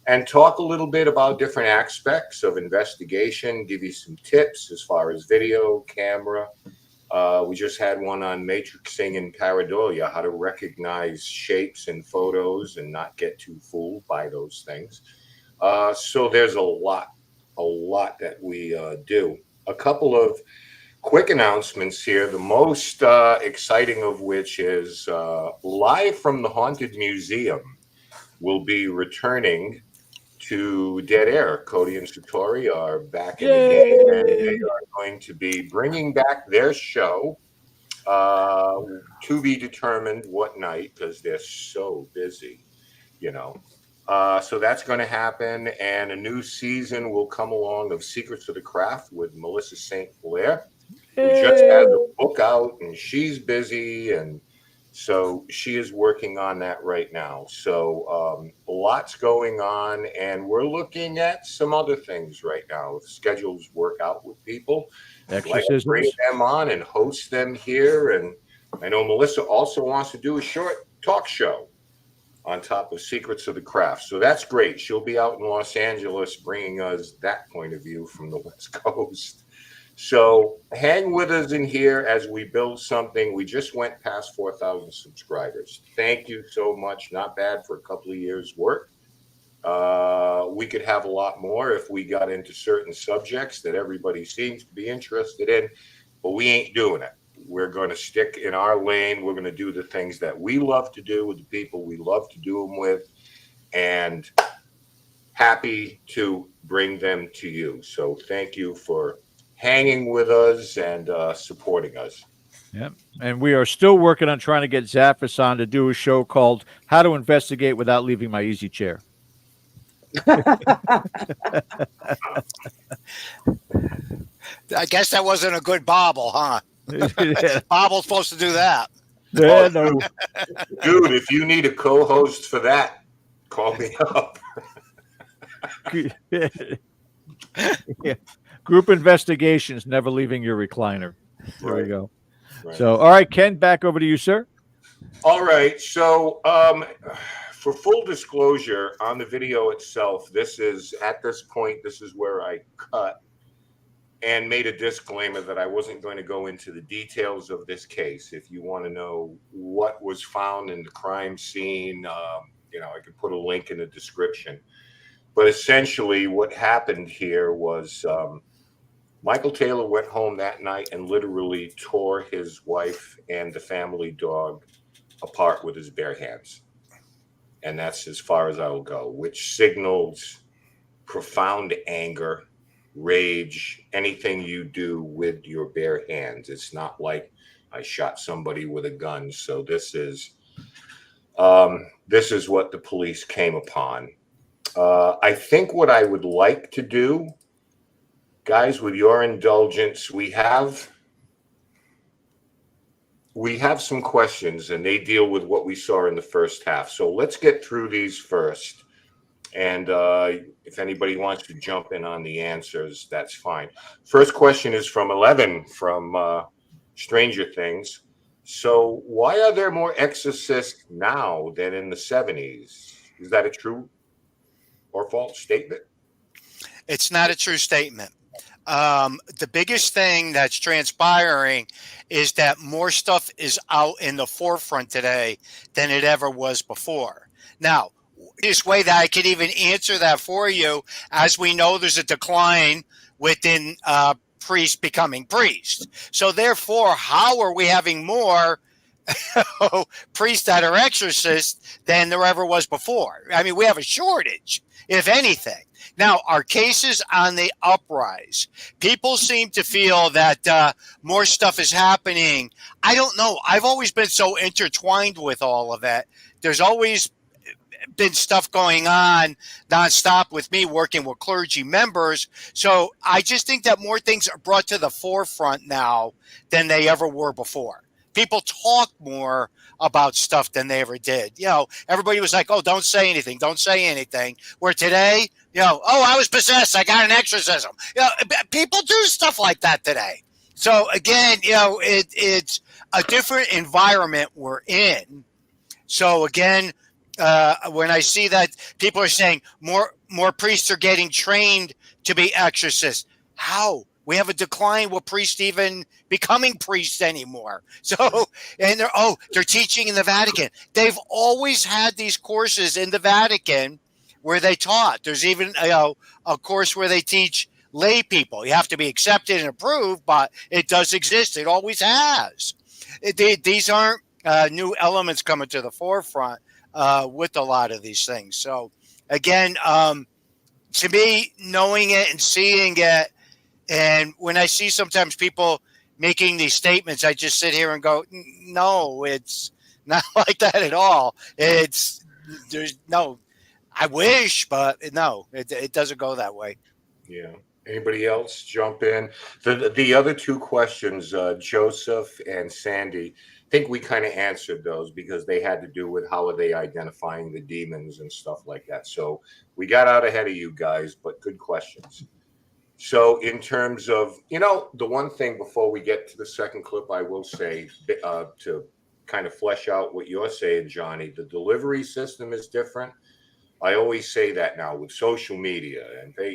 and talk a little bit about different aspects of investigation, give you some tips as far as video, camera. We just had one on matrixing and pareidolia, how to recognize shapes in photos and not get too fooled by those things. So there's a lot that we do. A couple of quick announcements here, the most exciting of which is Live from the Haunted Museum will be returning to Dead Air. Cody and Satori are back in the game, and they are going to be bringing back their show, to be determined what night, because they're so busy, you know. So that's going to happen, and a new season will come along of Secrets of the Craft with Melissa St. Blair, who just has a book out, and she's busy, and so she is working on that right now. So lots going on, and we're looking at some other things right now. If schedules work out with people, I'd like to bring them on and host them here. And I know Melissa also wants to do a short talk show on top of Secrets of the Craft. So that's great. She'll be out in Los Angeles bringing us that point of view from the West Coast. So hang with us in here as we build something. We just went past 4,000 subscribers. Thank you so much. Not bad for a couple of years' work. We could have a lot more if we got into certain subjects that everybody seems to be interested in, but we ain't doing it. We're going to stick in our lane. We're going to do the things that we love to do with the people we love to do them with, and happy to bring them to you. So thank you for hanging with us and supporting us. Yep. And we are still working on trying to get Zaffis on to do a show called How to Investigate Without Leaving My Easy Chair. I guess that wasn't a good bobble, huh? Bobble's supposed to do that. Yeah, no. Dude, if you need a co-host for that, call me up. Yeah. Group investigations, never leaving your recliner. There we go. Right. So, all right, Ken, back over to you, sir. All right. So, for full disclosure on the video itself, this is where I cut and made a disclaimer that I wasn't going to go into the details of this case. If you want to know what was found in the crime scene, I could put a link in the description. But essentially what happened here was Michael Taylor went home that night and literally tore his wife and the family dog apart with his bare hands. And that's as far as I will go, which signals profound anger, rage, anything you do with your bare hands. It's not like I shot somebody with a gun. So this is what the police came upon. I think what I would like to do, guys, with your indulgence, we have some questions, and they deal with what we saw in the first half. So let's get through these first. And if anybody wants to jump in on the answers, that's fine. First question is from 11 from Stranger Things. So why are there more exorcists now than in the 70s? Is that a true or false statement? It's not a true statement. The biggest thing that's transpiring is that more stuff is out in the forefront today than it ever was before. Now, this way that I could even answer that for you, as we know there's a decline within priests becoming priests. So therefore, how are we having more priests that are exorcists than there ever was before? I mean, we have a shortage, if anything. Now, our cases on the uprise. People seem to feel that more stuff is happening. I don't know. I've always been so intertwined with all of it. There's always been stuff going on nonstop with me working with clergy members. So I just think that more things are brought to the forefront now than they ever were before. People talk more about stuff than they ever did. Everybody was like, oh, don't say anything. Don't say anything. Where today, oh, I was possessed. I got an exorcism. People do stuff like that today. So again, it's a different environment we're in. So again, when I see that people are saying more priests are getting trained to be exorcists, how? We have a decline with priests even becoming priests anymore. So, and they're teaching in the Vatican. They've always had these courses in the Vatican where they taught. There's even a course where they teach lay people. You have to be accepted and approved, but it does exist. It always has. These aren't new elements coming to the forefront with a lot of these things. So again, to me, knowing it and seeing it, and when I see sometimes people making these statements, I just sit here and go, no, it's not like that at all. There's no, I wish, but no, it doesn't go that way. Yeah. Anybody else jump in? The other two questions, Joseph and Sandy, I think we kind of answered those because they had to do with how are they identifying the demons and stuff like that. So we got out ahead of you guys, but good questions. So in terms of, the one thing before we get to the second clip, I will say to kind of flesh out what you're saying, Johnny, the delivery system is different. I always say that now with social media, and they,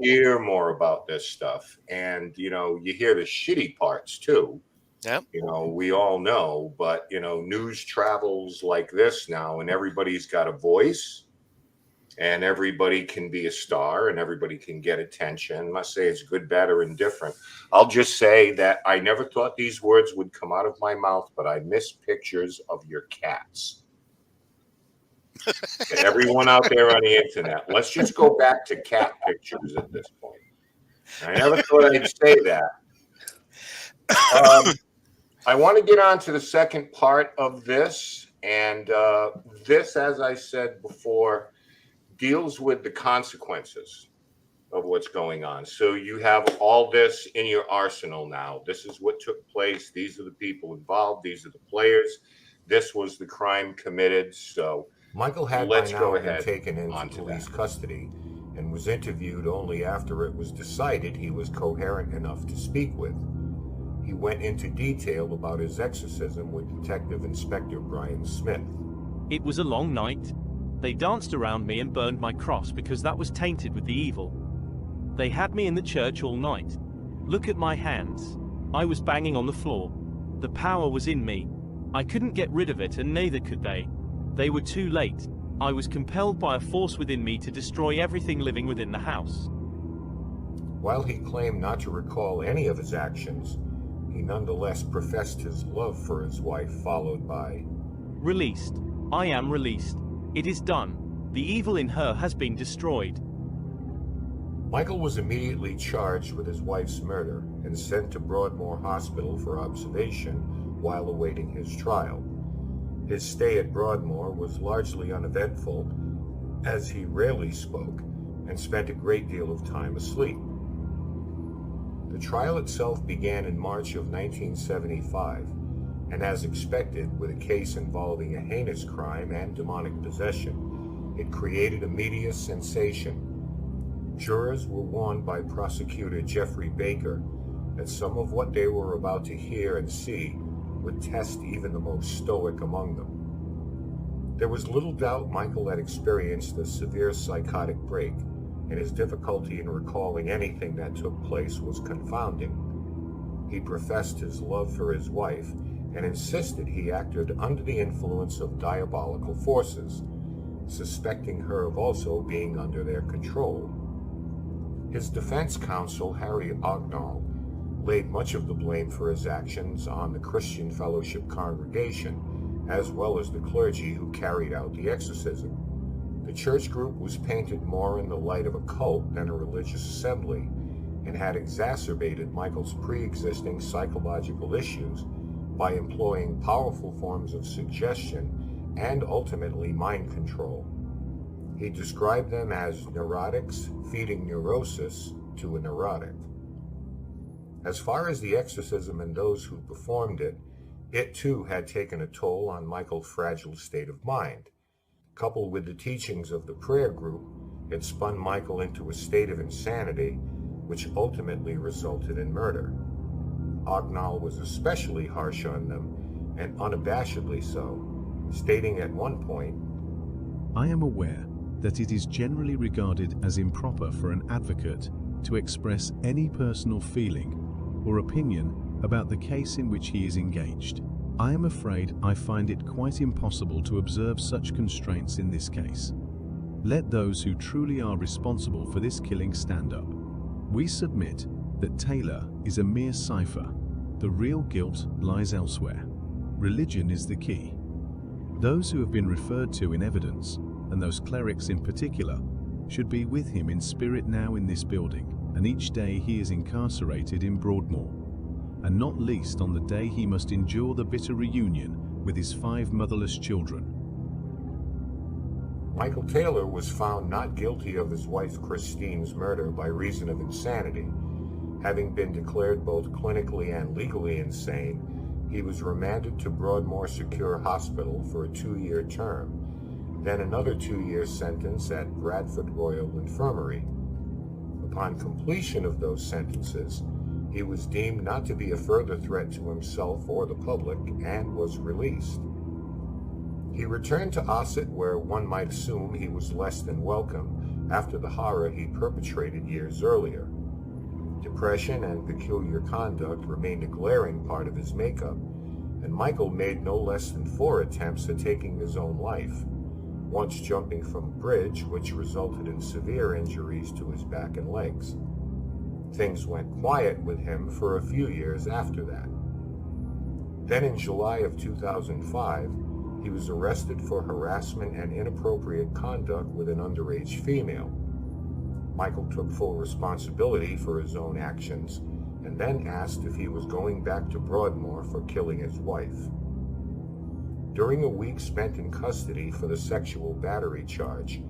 hear more about this stuff, and you hear the shitty parts too. Yep. We all know, but news travels like this now, and everybody's got a voice, and everybody can be a star, and everybody can get attention. I must say it's good, bad, or indifferent. I'll just say that I never thought these words would come out of my mouth, but I miss pictures of your cats. Everyone out there on the internet, let's just go back to cat pictures at this point. I never thought I'd say that. I want to get on to the second part of this, and this, as I said before, deals with the consequences of what's going on. So you have all this in your arsenal now. This is what took place. These are the people involved. These are the players. This was the crime committed. So Michael had let's by now go been ahead taken into police custody and was interviewed only after it was decided he was coherent enough to speak with. He went into detail about his exorcism with Detective Inspector Brian Smith. It was a long night. They danced around me and burned my cross because that was tainted with the evil. They had me in the church all night. Look at my hands. I was banging on the floor. The power was in me. I couldn't get rid of it, and neither could they. They were too late. I was compelled by a force within me to destroy everything living within the house. While he claimed not to recall any of his actions, he nonetheless professed his love for his wife, followed by, Released. I am released. It is done. The evil in her has been destroyed. Michael was immediately charged with his wife's murder and sent to Broadmoor Hospital for observation while awaiting his trial. His stay at Broadmoor was largely uneventful, as he rarely spoke and spent a great deal of time asleep. The trial itself began in March of 1975, and as expected, with a case involving a heinous crime and demonic possession, it created a media sensation. Jurors were warned by prosecutor Jeffrey Baker that some of what they were about to hear and see would test even the most stoic among them. There was little doubt Michael had experienced a severe psychotic break, and his difficulty in recalling anything that took place was confounding. He professed his love for his wife and insisted he acted under the influence of diabolical forces, suspecting her of also being under their control. His defense counsel, Harry Ognall, laid much of the blame for his actions on the Christian Fellowship congregation, as well as the clergy who carried out the exorcism. The church group was painted more in the light of a cult than a religious assembly, and had exacerbated Michael's pre-existing psychological issues by employing powerful forms of suggestion and ultimately mind control. He described them as neurotics feeding neurosis to a neurotic. As far as the exorcism and those who performed it, it too had taken a toll on Michael's fragile state of mind. Coupled with the teachings of the prayer group, it spun Michael into a state of insanity, which ultimately resulted in murder. Ognall was especially harsh on them, and unabashedly so, stating at one point, I am aware that it is generally regarded as improper for an advocate to express any personal feeling or opinion about the case in which he is engaged. I am afraid I find it quite impossible to observe such constraints in this case. Let those who truly are responsible for this killing stand up. We submit that Taylor is a mere cipher. The real guilt lies elsewhere. Religion is the key. Those who have been referred to in evidence, and those clerics in particular, should be with him in spirit now in this building, and each day he is incarcerated in Broadmoor, and not least on the day he must endure the bitter reunion with his 5 motherless children. Michael Taylor was found not guilty of his wife Christine's murder by reason of insanity. Having been declared both clinically and legally insane, he was remanded to Broadmoor Secure Hospital for a 2-year term, then another 2-year sentence at Bradford Royal Infirmary. Upon completion of those sentences, he was deemed not to be a further threat to himself or the public and was released. He returned to Ossett, where one might assume he was less than welcome after the horror he perpetrated years earlier. Depression and peculiar conduct remained a glaring part of his makeup, and Michael made no less than 4 attempts at taking his own life, once jumping from a bridge, which resulted in severe injuries to his back and legs. Things went quiet with him for a few years after that. Then in July of 2005, he was arrested for harassment and inappropriate conduct with an underage female. Michael took full responsibility for his own actions and then asked if he was going back to Broadmoor for killing his wife. During a week spent in custody for the sexual battery charge,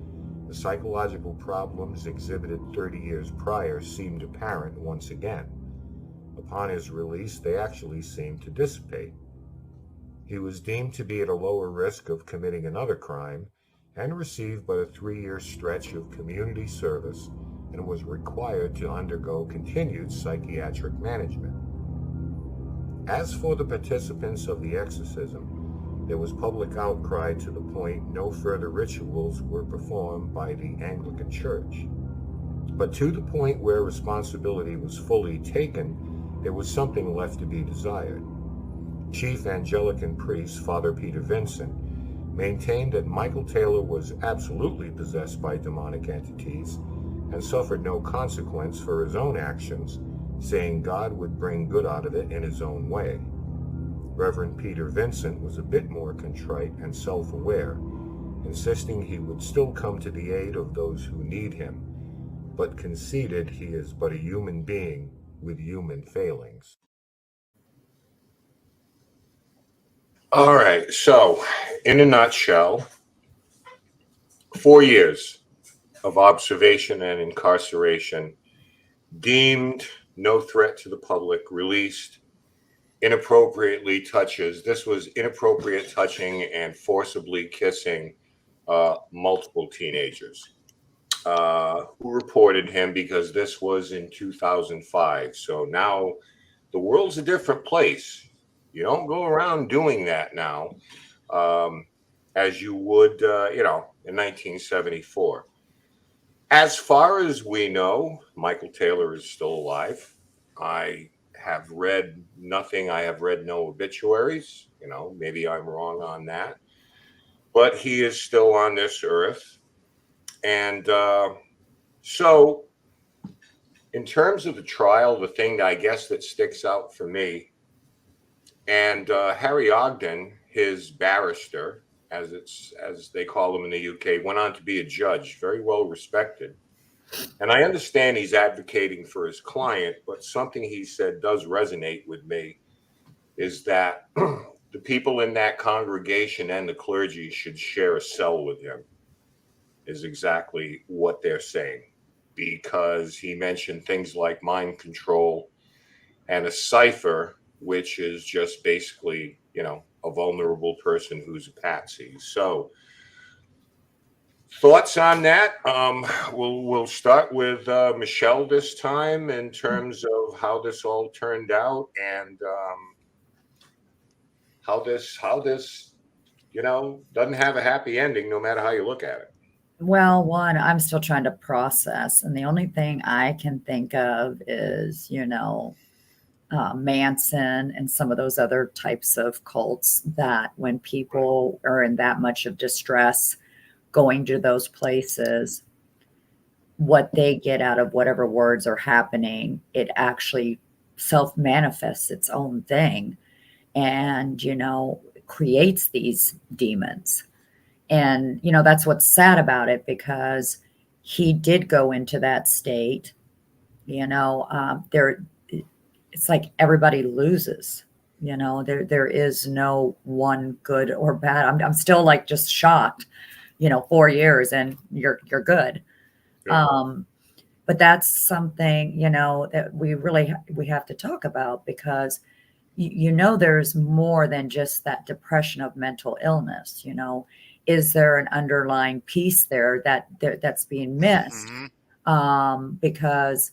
the psychological problems exhibited 30 years prior seemed apparent once again. Upon his release, they actually seemed to dissipate. He was deemed to be at a lower risk of committing another crime and received but a 3-year stretch of community service and was required to undergo continued psychiatric management. As for the participants of the exorcism, there was public outcry to the point no further rituals were performed by the Anglican Church. But to the point where responsibility was fully taken, there was something left to be desired. Chief Anglican priest Father Peter Vincent maintained that Michael Taylor was absolutely possessed by demonic entities and suffered no consequence for his own actions, saying God would bring good out of it in his own way. Reverend Peter Vincent was a bit more contrite and self-aware, insisting he would still come to the aid of those who need him, but conceded he is but a human being with human failings. All right. So, in a nutshell, 4 years of observation and incarceration, deemed no threat to the public, released, inappropriately touches. This was inappropriate touching and forcibly kissing multiple teenagers who reported him because this was in 2005. So now the world's a different place. You don't go around doing that now as you would, in 1974. As far as we know, Michael Taylor is still alive. I have read nothing. I have read no obituaries. Maybe I'm wrong on that. But he is still on this earth. And so, in terms of the trial, the thing I guess that sticks out for me, and Harry Ogden, his barrister, as they call him in the UK, went on to be a judge, very well respected. And I understand he's advocating for his client, but something he said does resonate with me is that the people in that congregation and the clergy should share a cell with him, is exactly what they're saying. Because he mentioned things like mind control and a cipher, which is just basically, a vulnerable person who's a patsy. So, thoughts on that? We'll start with Michelle this time in terms of how this all turned out and how this doesn't have a happy ending no matter how you look at it. Well, one, I'm still trying to process, and the only thing I can think of is, Manson and some of those other types of cults that when people are in that much of distress going to those places, what they get out of whatever words are happening, it actually self-manifests its own thing and, creates these demons. And, that's what's sad about it because he did go into that state, it's like everybody loses, there is no one good or bad. I'm still like just shocked, 4 years and you're good. Yeah. But that's something, that we have to talk about because there's more than just that depression of mental illness. Is there an underlying piece there that's being missed? Because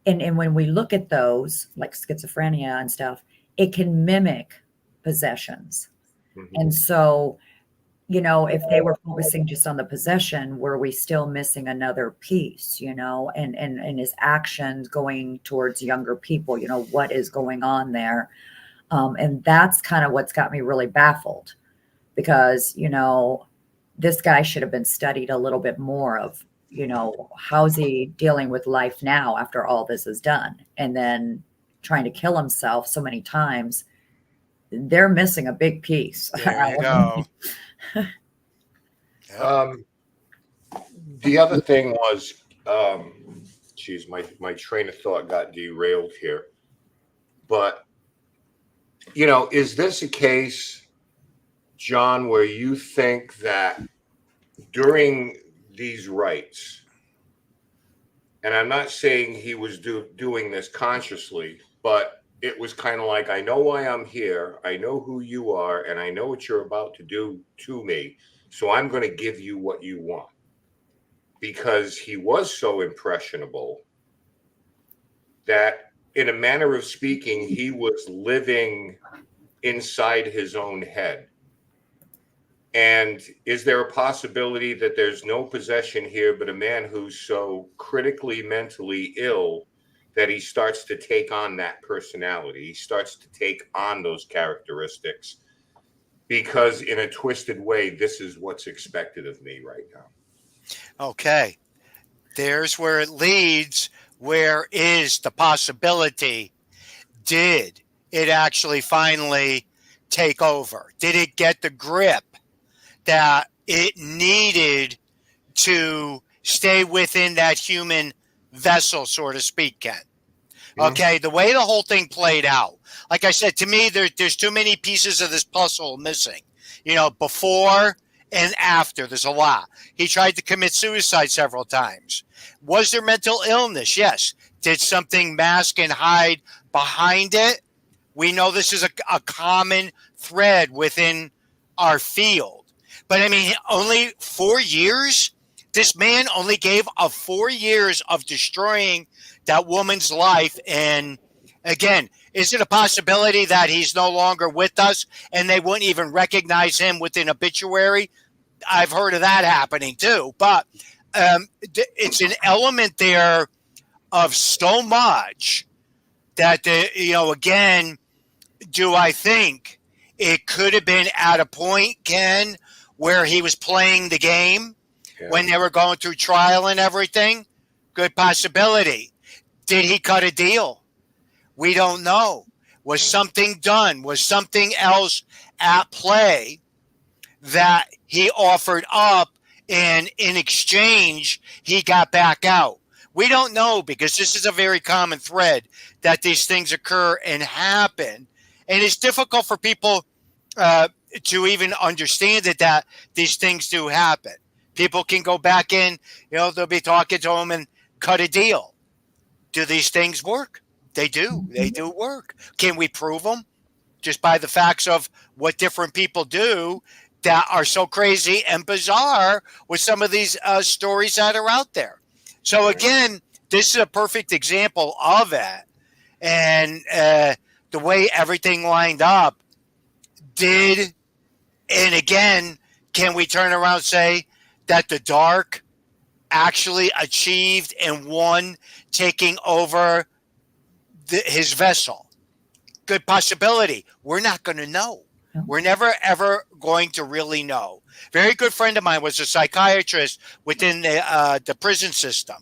and when we look at those like schizophrenia and stuff, it can mimic possessions. And so, if they were focusing just on the possession, were we still missing another piece, and his actions going towards younger people, what is going on there? And that's kind of what's got me really baffled because, this guy should have been studied a little bit more of, how's he dealing with life now after all this is done? And then trying to kill himself so many times, they're missing a big piece. There you go. The other thing was, my train of thought got derailed here. But, is this a case, John, where you think that during these rites, and I'm not saying he was doing this consciously, but it was kind of like, I know why I'm here, I know who you are, and I know what you're about to do to me, so I'm going to give you what you want. Because he was so impressionable that, in a manner of speaking, he was living inside his own head. And is there a possibility that there's no possession here, but a man who's so critically mentally ill that he starts to take on that personality? He starts to take on those characteristics because, in a twisted way, this is what's expected of me right now. Okay. There's where it leads. Where is the possibility? Did it actually finally take over? Did it get the grip that it needed to stay within that human vessel, so to speak, Ken? Okay, the way the whole thing played out, like I said, to me, there's too many pieces of this puzzle missing. You know, before and after, there's a lot. He tried to commit suicide several times. Was there mental illness? Yes. Did something mask and hide behind it? We know this is a common thread within our field. But I mean, only 4 years? This man only gave 4 years of destroying that woman's life. And again, is it a possibility that he's no longer with us and they wouldn't even recognize him with an obituary? I've heard of that happening too. But it's an element there of so much that, again, do I think it could have been at a point, Ken, where he was playing the game when they were going through trial and everything? Good possibility. Did he cut a deal? We don't know. Was something done? Was something else at play that he offered up, and in exchange, he got back out? We don't know, because this is a very common thread that these things occur and happen. And it's difficult for people to even understand that these things do happen. People can go back in, they'll be talking to him and cut a deal. Do these things work? They do. They do work. Can we prove them? Just by the facts of what different people do that are so crazy and bizarre with some of these stories that are out there. So again, this is a perfect example of it. And the way everything lined up and again, can we turn around and say that the dark actually achieved and won, taking over his vessel? Good possibility. We're not going to know. No. We're never, ever going to really know. Very good friend of mine was a psychiatrist within the prison system.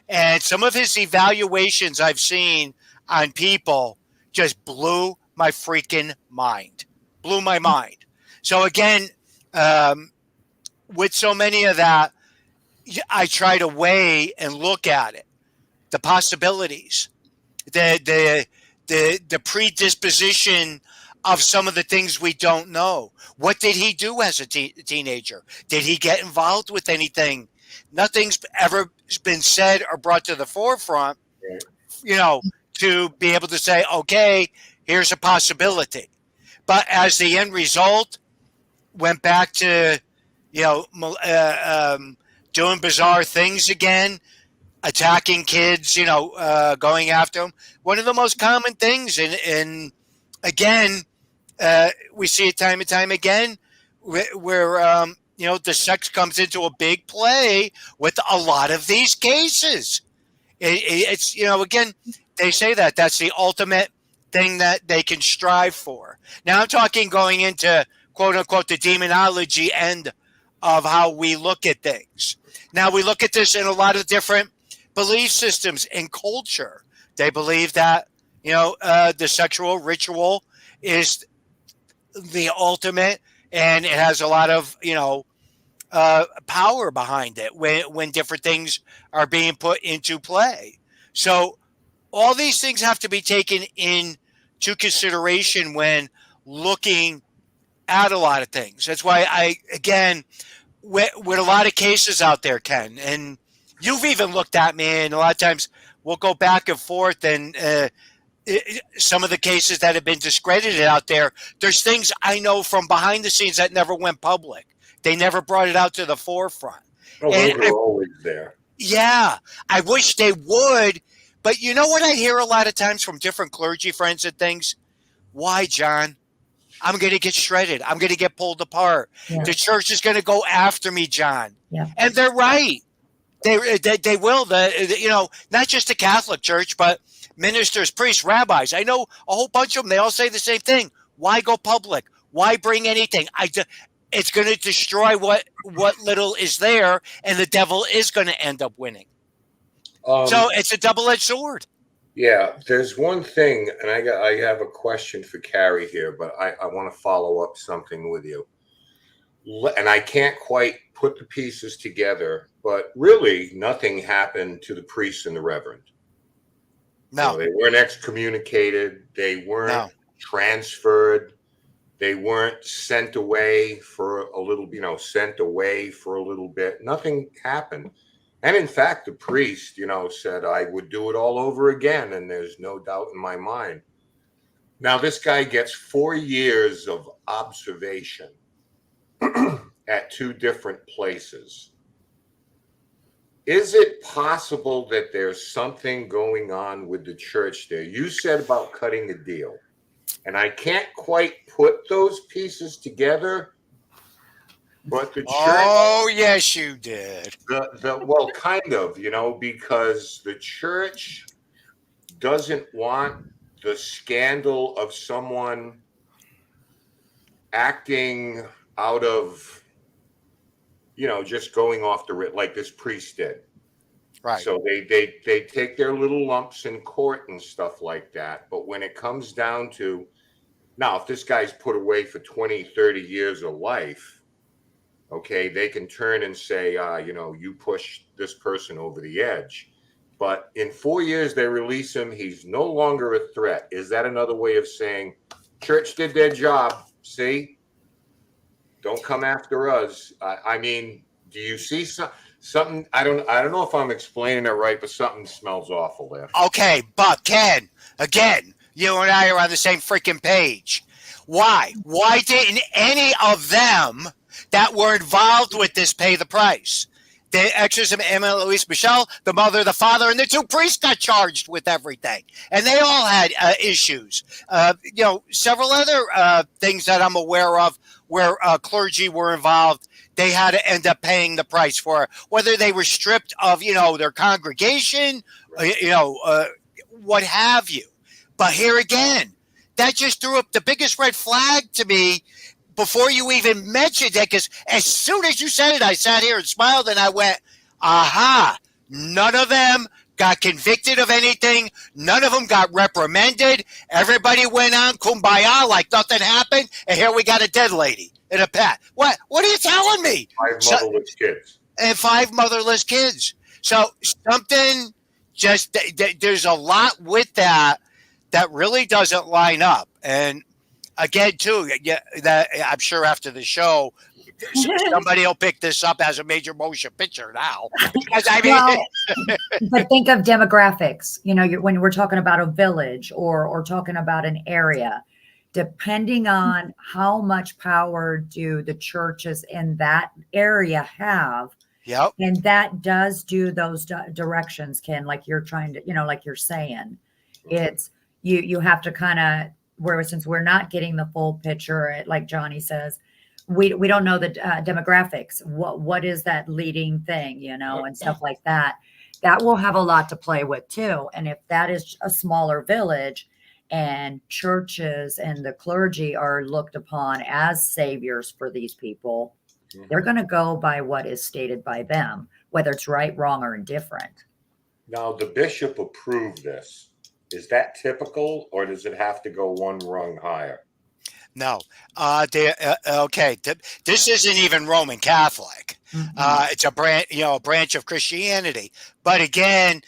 And some of his evaluations I've seen on people just blew my freaking mind. Blew my mind. So again, with so many of that, I try to weigh and look at it, the possibilities, the predisposition of some of the things we don't know. What did he do as a teenager? Did he get involved with anything? Nothing's ever been said or brought to the forefront, to be able to say, okay, here's a possibility. But as the end result, went back to, doing bizarre things again, attacking kids, going after them. One of the most common things, and again, we see it time and time again, where the sex comes into a big play with a lot of these cases. It's, again, they say that's the ultimate thing that they can strive for. Now I'm talking going into, quote unquote, the demonology end of how we look at things. Now we look at this in a lot of different belief systems and culture. They believe that, the sexual ritual is the ultimate, and it has a lot of, power behind it when different things are being put into play. So all these things have to be taken into consideration when looking at a lot of things. That's why again, with a lot of cases out there, Ken, and you've even looked at me, and a lot of times we'll go back and forth, and some of the cases that have been discredited out there, there's things I know from behind the scenes that never went public. They never brought it out to the forefront. Oh, those are always there. Yeah, I wish they would. But you know what I hear a lot of times from different clergy friends and things? Why, John? I'm going to get shredded. I'm going to get pulled apart. Yeah. The church is going to go after me, John. Yeah. And they're right. They will. Not just the Catholic Church, but ministers, priests, rabbis. I know a whole bunch of them. They all say the same thing. Why go public? Why bring anything? It's going to destroy what little is there, and the devil is going to end up winning. So it's a double-edged sword. Yeah, there's one thing, and I have a question for Carrie here, but I want to follow up something with you. And I can't quite put the pieces together, but really nothing happened to the priest and the reverend. No. They weren't excommunicated. They weren't transferred. They weren't sent away for a little, sent away for a little bit. Nothing happened. And in fact, the priest, said, I would do it all over again. And there's no doubt in my mind. Now, this guy gets 4 years of observation at 2 different places. Is it possible that there's something going on with the church there? You said about cutting a deal. And I can't quite put those pieces together. But the church. Oh, yes, you did. Well, kind of, because the church doesn't want the scandal of someone acting out of, just going off the rip like this priest did. Right. So they take their little lumps in court and stuff like that. But when it comes down to, now, if this guy's put away for 20, 30 years of life, okay, they can turn and say, you pushed this person over the edge. But in 4 years, they release him. He's no longer a threat. Is that another way of saying, church did their job? See? Don't come after us. I mean, do you see something? I don't know if I'm explaining it right, but something smells awful there. Okay, but Ken, again, you and I are on the same freaking page. Why? Why didn't any of them that were involved with this pay the price? The exorcism, Emma, Louise, Michelle, the mother, the father, and the 2 priests got charged with everything. And they all had issues. Several other things that I'm aware of where clergy were involved, they had to end up paying the price for it. Whether they were stripped of, their congregation, what have you. But here again, that just threw up the biggest red flag to me before you even mentioned it, because as soon as you said it, I sat here and smiled and I went, aha, none of them got convicted of anything. None of them got reprimanded. Everybody went on kumbaya like nothing happened. And here we got a dead lady in a pet. What are you telling me? 5 motherless kids. And 5 motherless kids. So something just, there's a lot with that really doesn't line up. And again, too, that I'm sure after the show, somebody will pick this up as a major motion picture now. Because but think of demographics. When we're talking about a village or talking about an area, depending on how much power do the churches in that area have. Yep. And that does do those directions, Ken, like you're trying to, like you're saying. It's you have to kind of, since we're not getting the full picture, like Johnny says, we don't know the demographics. What is that leading thing, and stuff like that. That will have a lot to play with too. And if that is a smaller village and churches and the clergy are looked upon as saviors for these people, they're going to go by what is stated by them, whether it's right, wrong, or indifferent. Now, the bishop approved this. Is that typical, or does it have to go one rung higher? No. Okay. This isn't even Roman Catholic. It's a branch of Christianity. But again,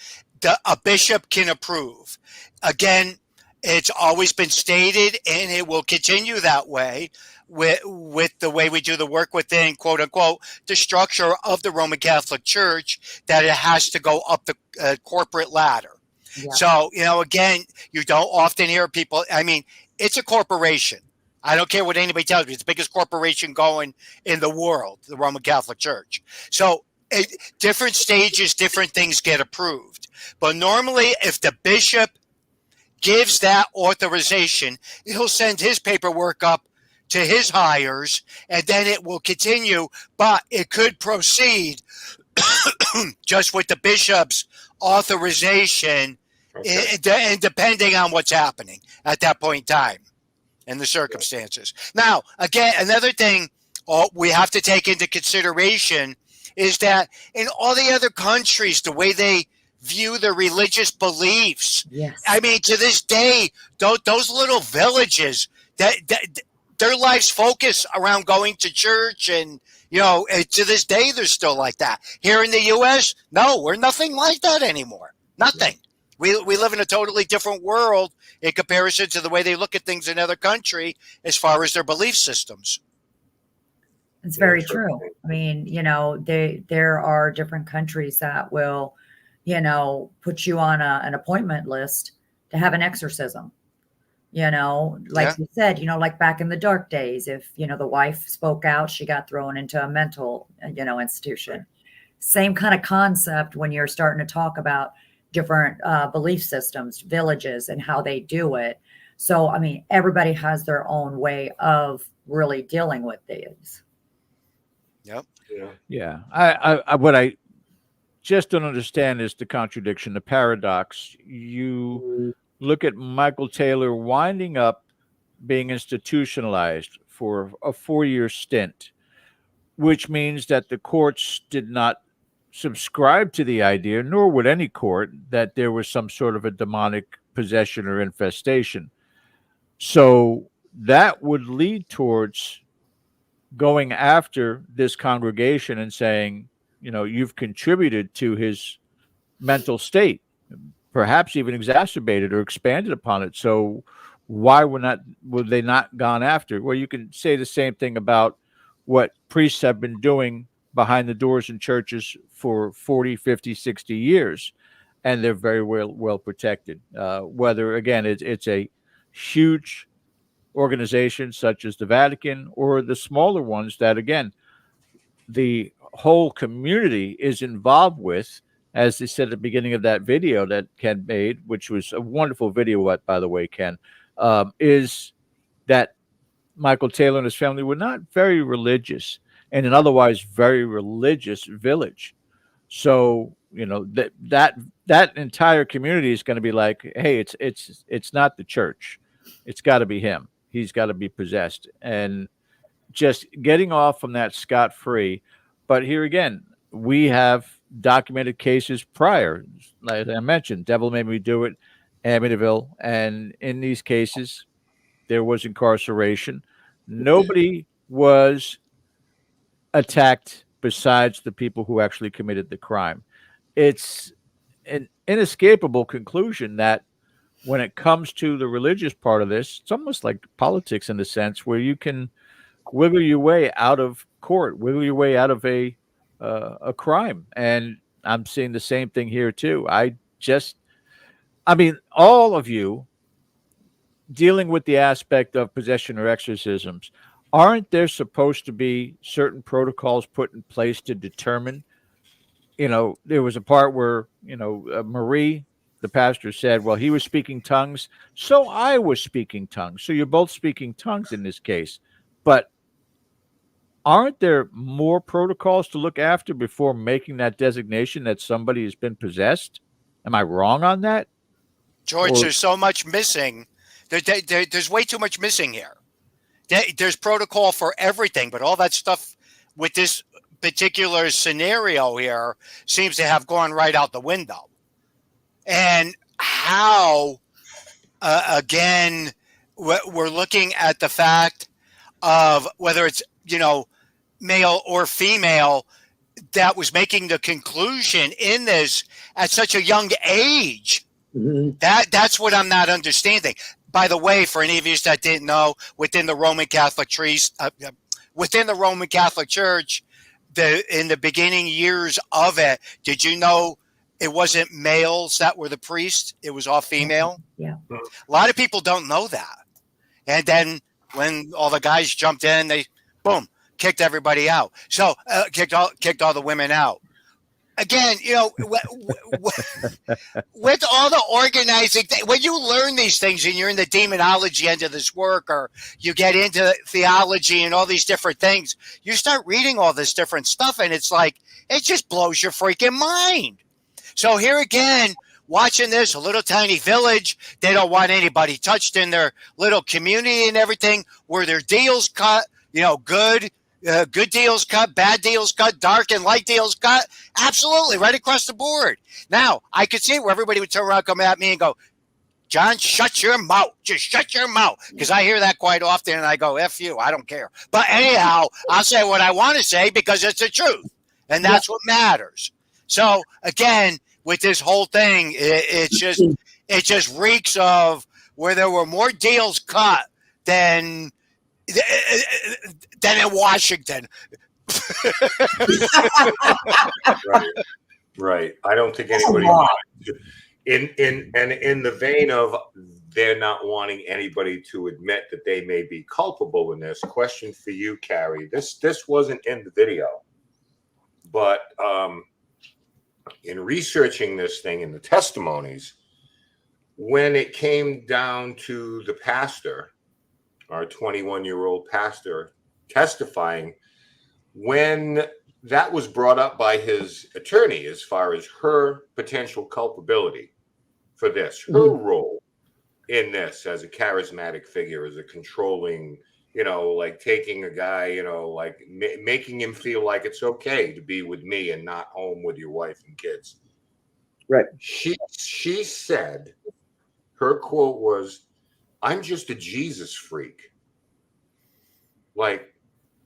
a bishop can approve. Again, it's always been stated, and it will continue that way with the way we do the work within, quote unquote, the structure of the Roman Catholic Church, that it has to go up the corporate ladder. Yeah. So, again, you don't often hear people. I mean, it's a corporation. I don't care what anybody tells me. It's the biggest corporation going in the world, the Roman Catholic Church. So different stages, different things get approved. But normally, if the bishop gives that authorization, he'll send his paperwork up to his hires, and then it will continue, but it could proceed just with the bishop's authorization, and depending on what's happening at that point in time and the circumstances. Now, again, another thing we have to take into consideration is that in all the other countries, the way they view their religious beliefs, I mean, to this day, those little villages, that their lives focus around going to church, and to this day they're still like that. Here in the U.S., no, we're nothing like that anymore. Nothing. We live in a totally different world in comparison to the way they look at things in other country as far as their belief systems. It's very true. I mean, there are different countries that will, put you on an appointment list to have an exorcism. Like you said, like back in the dark days, if, the wife spoke out, she got thrown into a mental, institution. Same kind of concept when you're starting to talk about different belief systems, villages, and how they do it. So, I mean, everybody has their own way of really dealing with these. Yep. Yeah. I what I just don't understand is the contradiction, the paradox. You look at Michael Taylor winding up being institutionalized for a 4-year stint, which means that the courts did not subscribe to the idea, nor would any court, that there was some sort of a demonic possession or infestation. So that would lead towards going after this congregation and saying, you've contributed to his mental state, perhaps even exacerbated or expanded upon it. So why would they not gone after? Well, you can say the same thing about what priests have been doing behind the doors in churches for 40, 50, 60 years, and they're very well protected. Whether, again, it's a huge organization such as the Vatican, or the smaller ones that, again, the whole community is involved with, as they said at the beginning of that video that Ken made, which was a wonderful video, by the way, Ken, is that Michael Taylor and his family were not very religious in an otherwise very religious village. So, that entire community is going to be like, hey, it's not the church. It's got to be him. He's got to be possessed, and just getting off from that scot-free. But here again, we have documented cases prior, like I mentioned, Devil Made Me Do It, Amityville, and in these cases, there was incarceration. Nobody was attacked besides the people who actually committed the crime. It's an inescapable conclusion that when it comes to the religious part of this, it's almost like politics in the sense where you can wiggle your way out of court, wiggle your way out of a crime. And I'm seeing the same thing here too. All of you dealing with the aspect of possession or exorcisms, aren't there supposed to be certain protocols put in place to determine? There was a part where, Marie, the pastor, said, well, he was speaking tongues, so I was speaking tongues. So you're both speaking tongues in this case. But aren't there more protocols to look after before making that designation that somebody has been possessed? Am I wrong on that? George, there's so much missing. There's way too much missing here. There's protocol for everything, but all that stuff with this particular scenario here seems to have gone right out the window. And how, again, we're looking at the fact of whether it's, male or female, that was making the conclusion in this at such a young age. Mm-hmm. That's what I'm not understanding. By the way, for any of you that didn't know, within the Roman Catholic Church, in the beginning years of it, did you know it wasn't males that were the priests? It was all female. Yeah. A lot of people don't know that. And then when all the guys jumped in, they, boom, kicked everybody out. So kicked all the women out. again, with all the organizing, when you learn these things and you're in the demonology end of this work, or you get into theology and all these different things, you start reading all this different stuff, and it's like, it just blows your freaking mind. So here again, watching this, a little tiny village, they don't want anybody touched in their little community and everything, where their deals cut, good deals cut, bad deals cut, dark and light deals cut. Absolutely, right across the board. Now, I could see it where everybody would turn around, come at me and go, John, shut your mouth. Just shut your mouth. Because I hear that quite often, and I go, F you, I don't care. But anyhow, I'll say what I want to say because it's the truth. And that's what matters. So, again, with this whole thing, it just reeks of where there were more deals cut than in Washington. Right. I don't think anybody in the vein of they're not wanting anybody to admit that they may be culpable in this. Question for you, Carrie. This wasn't in the video, but in researching this thing in the testimonies, when it came down to the pastor, our 21-year-old pastor testifying, when that was brought up by his attorney as far as her potential culpability for this, her role in this as a charismatic figure, as a controlling, like taking a guy, like making him feel like it's okay to be with me and not home with your wife and kids. Right. She said, her quote was, "I'm just a Jesus freak. Like,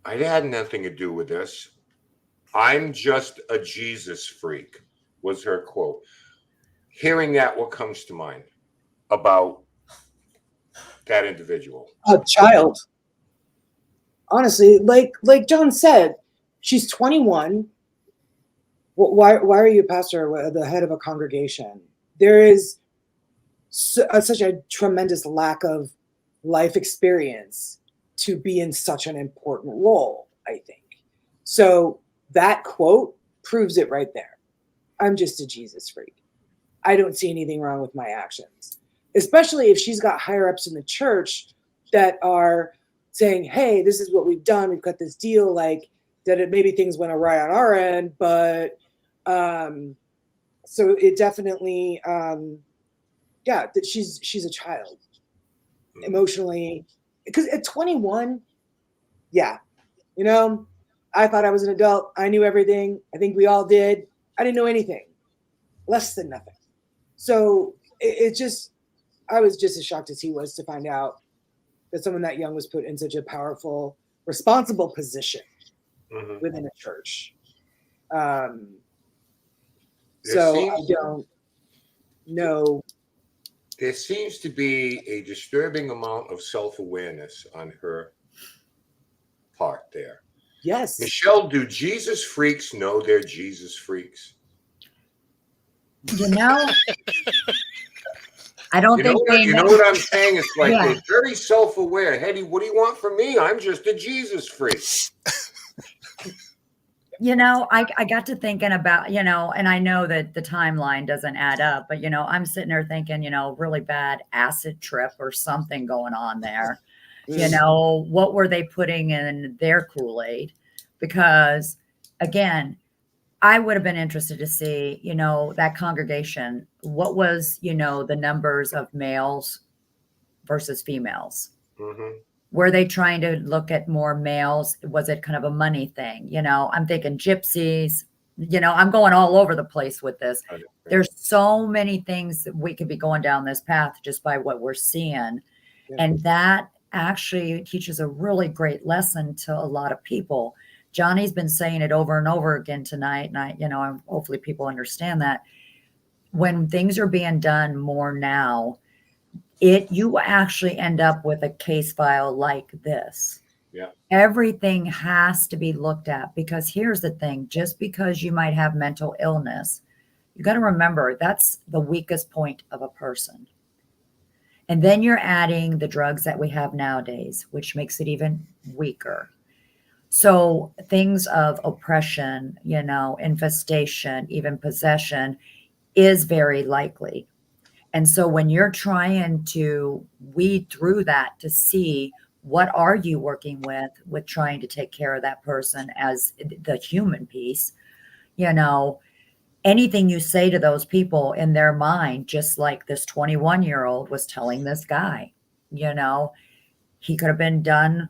I had nothing to do with this. I'm just a Jesus freak," was her quote. Hearing that, what comes to mind about that individual? A child. Honestly, like John said, she's 21. Why are you a pastor, the head of a congregation? There is such a tremendous lack of life experience to be in such an important role, I think. So that quote proves it right there. I'm just a Jesus freak. I don't see anything wrong with my actions, especially if she's got higher ups in the church that are saying, hey, this is what we've done. We've got this deal, like that maybe things went awry on our end, but so it definitely, that she's a child emotionally, because at 21, I thought I was an adult. I knew everything. I think we all did. I didn't know anything, less than nothing. So I was just as shocked as he was to find out that someone that young was put in such a powerful, responsible position within a church. I don't know. There seems to be a disturbing amount of self-awareness on her part there. Yes. Michelle, do Jesus freaks know they're Jesus freaks? I don't think they know what I'm saying? It's like they're very self-aware. Hetty, what do you want from me? I'm just a Jesus freak. I got to thinking about, and I know that the timeline doesn't add up, but, I'm sitting there thinking, really bad acid trip or something going on there. What were they putting in their Kool-Aid? Because, again, I would have been interested to see, that congregation, what was, the numbers of males versus females? Were they trying to look at more males? Was it kind of a money thing? I'm thinking gypsies, I'm going all over the place with this. There's so many things that we could be going down this path just by what we're seeing. And that actually teaches a really great lesson to a lot of people. Johnny's been saying it over and over again tonight. And hopefully people understand that when things are being done more now, you actually end up with a case file like this. Yeah. Everything has to be looked at, because here's the thing, just because you might have mental illness, you got to remember that's the weakest point of a person. And then you're adding the drugs that we have nowadays, which makes it even weaker. So things of oppression, infestation, even possession is very likely. And so when you're trying to weed through that to see what are you working with trying to take care of that person as the human piece, anything you say to those people in their mind, just like this 21-year-old was telling this guy, he could have been done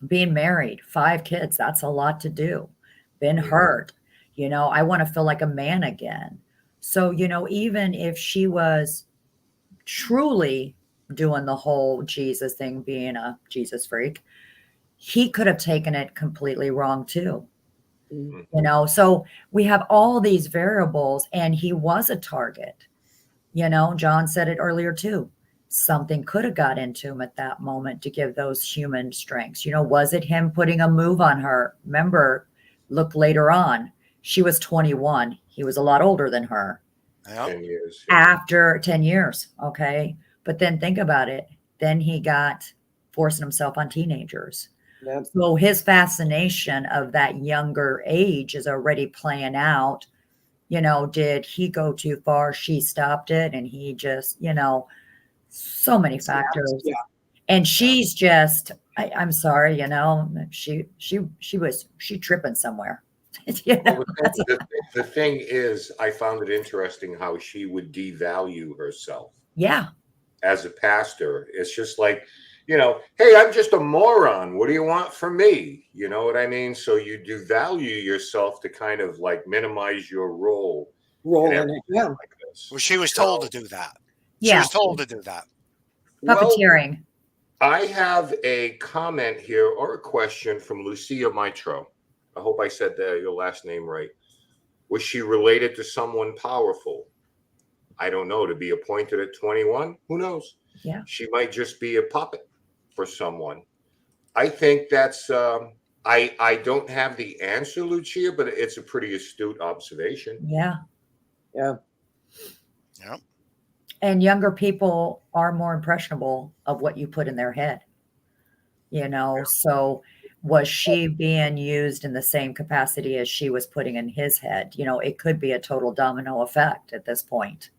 being married, 5 kids, that's a lot to do. Been hurt, I want to feel like a man again. So, even if she was truly doing the whole Jesus thing, being a Jesus freak, he could have taken it completely wrong too. So we have all these variables, and he was a target. John said it earlier too. Something could have got into him at that moment to give those human strengths. Was it him putting a move on her? Remember, look later on. She was 21. He was a lot older than her. 10 years. After 10 years. Okay. But then think about it. Then he got forcing himself on teenagers. Yep. So his fascination of that younger age is already playing out. Did he go too far? She stopped it, and he just, so many factors. Yeah. And she's just, I'm sorry, she tripping somewhere. Well, the thing is, I found it interesting how she would devalue herself. Yeah. As a pastor, it's just like, hey, I'm just a moron. What do you want from me? You know what I mean? So you do value yourself to kind of like minimize your role. In it. Yeah. Like this. Well, she was told to do that. Yeah. She was told to do that. Puppeteering. Well, I have a comment here or a question from Lucia Mitro. I hope I said your last name right. Was she related to someone powerful? I don't know. To be appointed at 21? Who knows? Yeah. She might just be a puppet for someone. I think that's I don't have the answer, Lucia, but it's a pretty astute observation. Yeah. Yeah. Yeah. And younger people are more impressionable of what you put in their head. So was she being used in the same capacity as she was putting in his head? It could be a total domino effect at this point.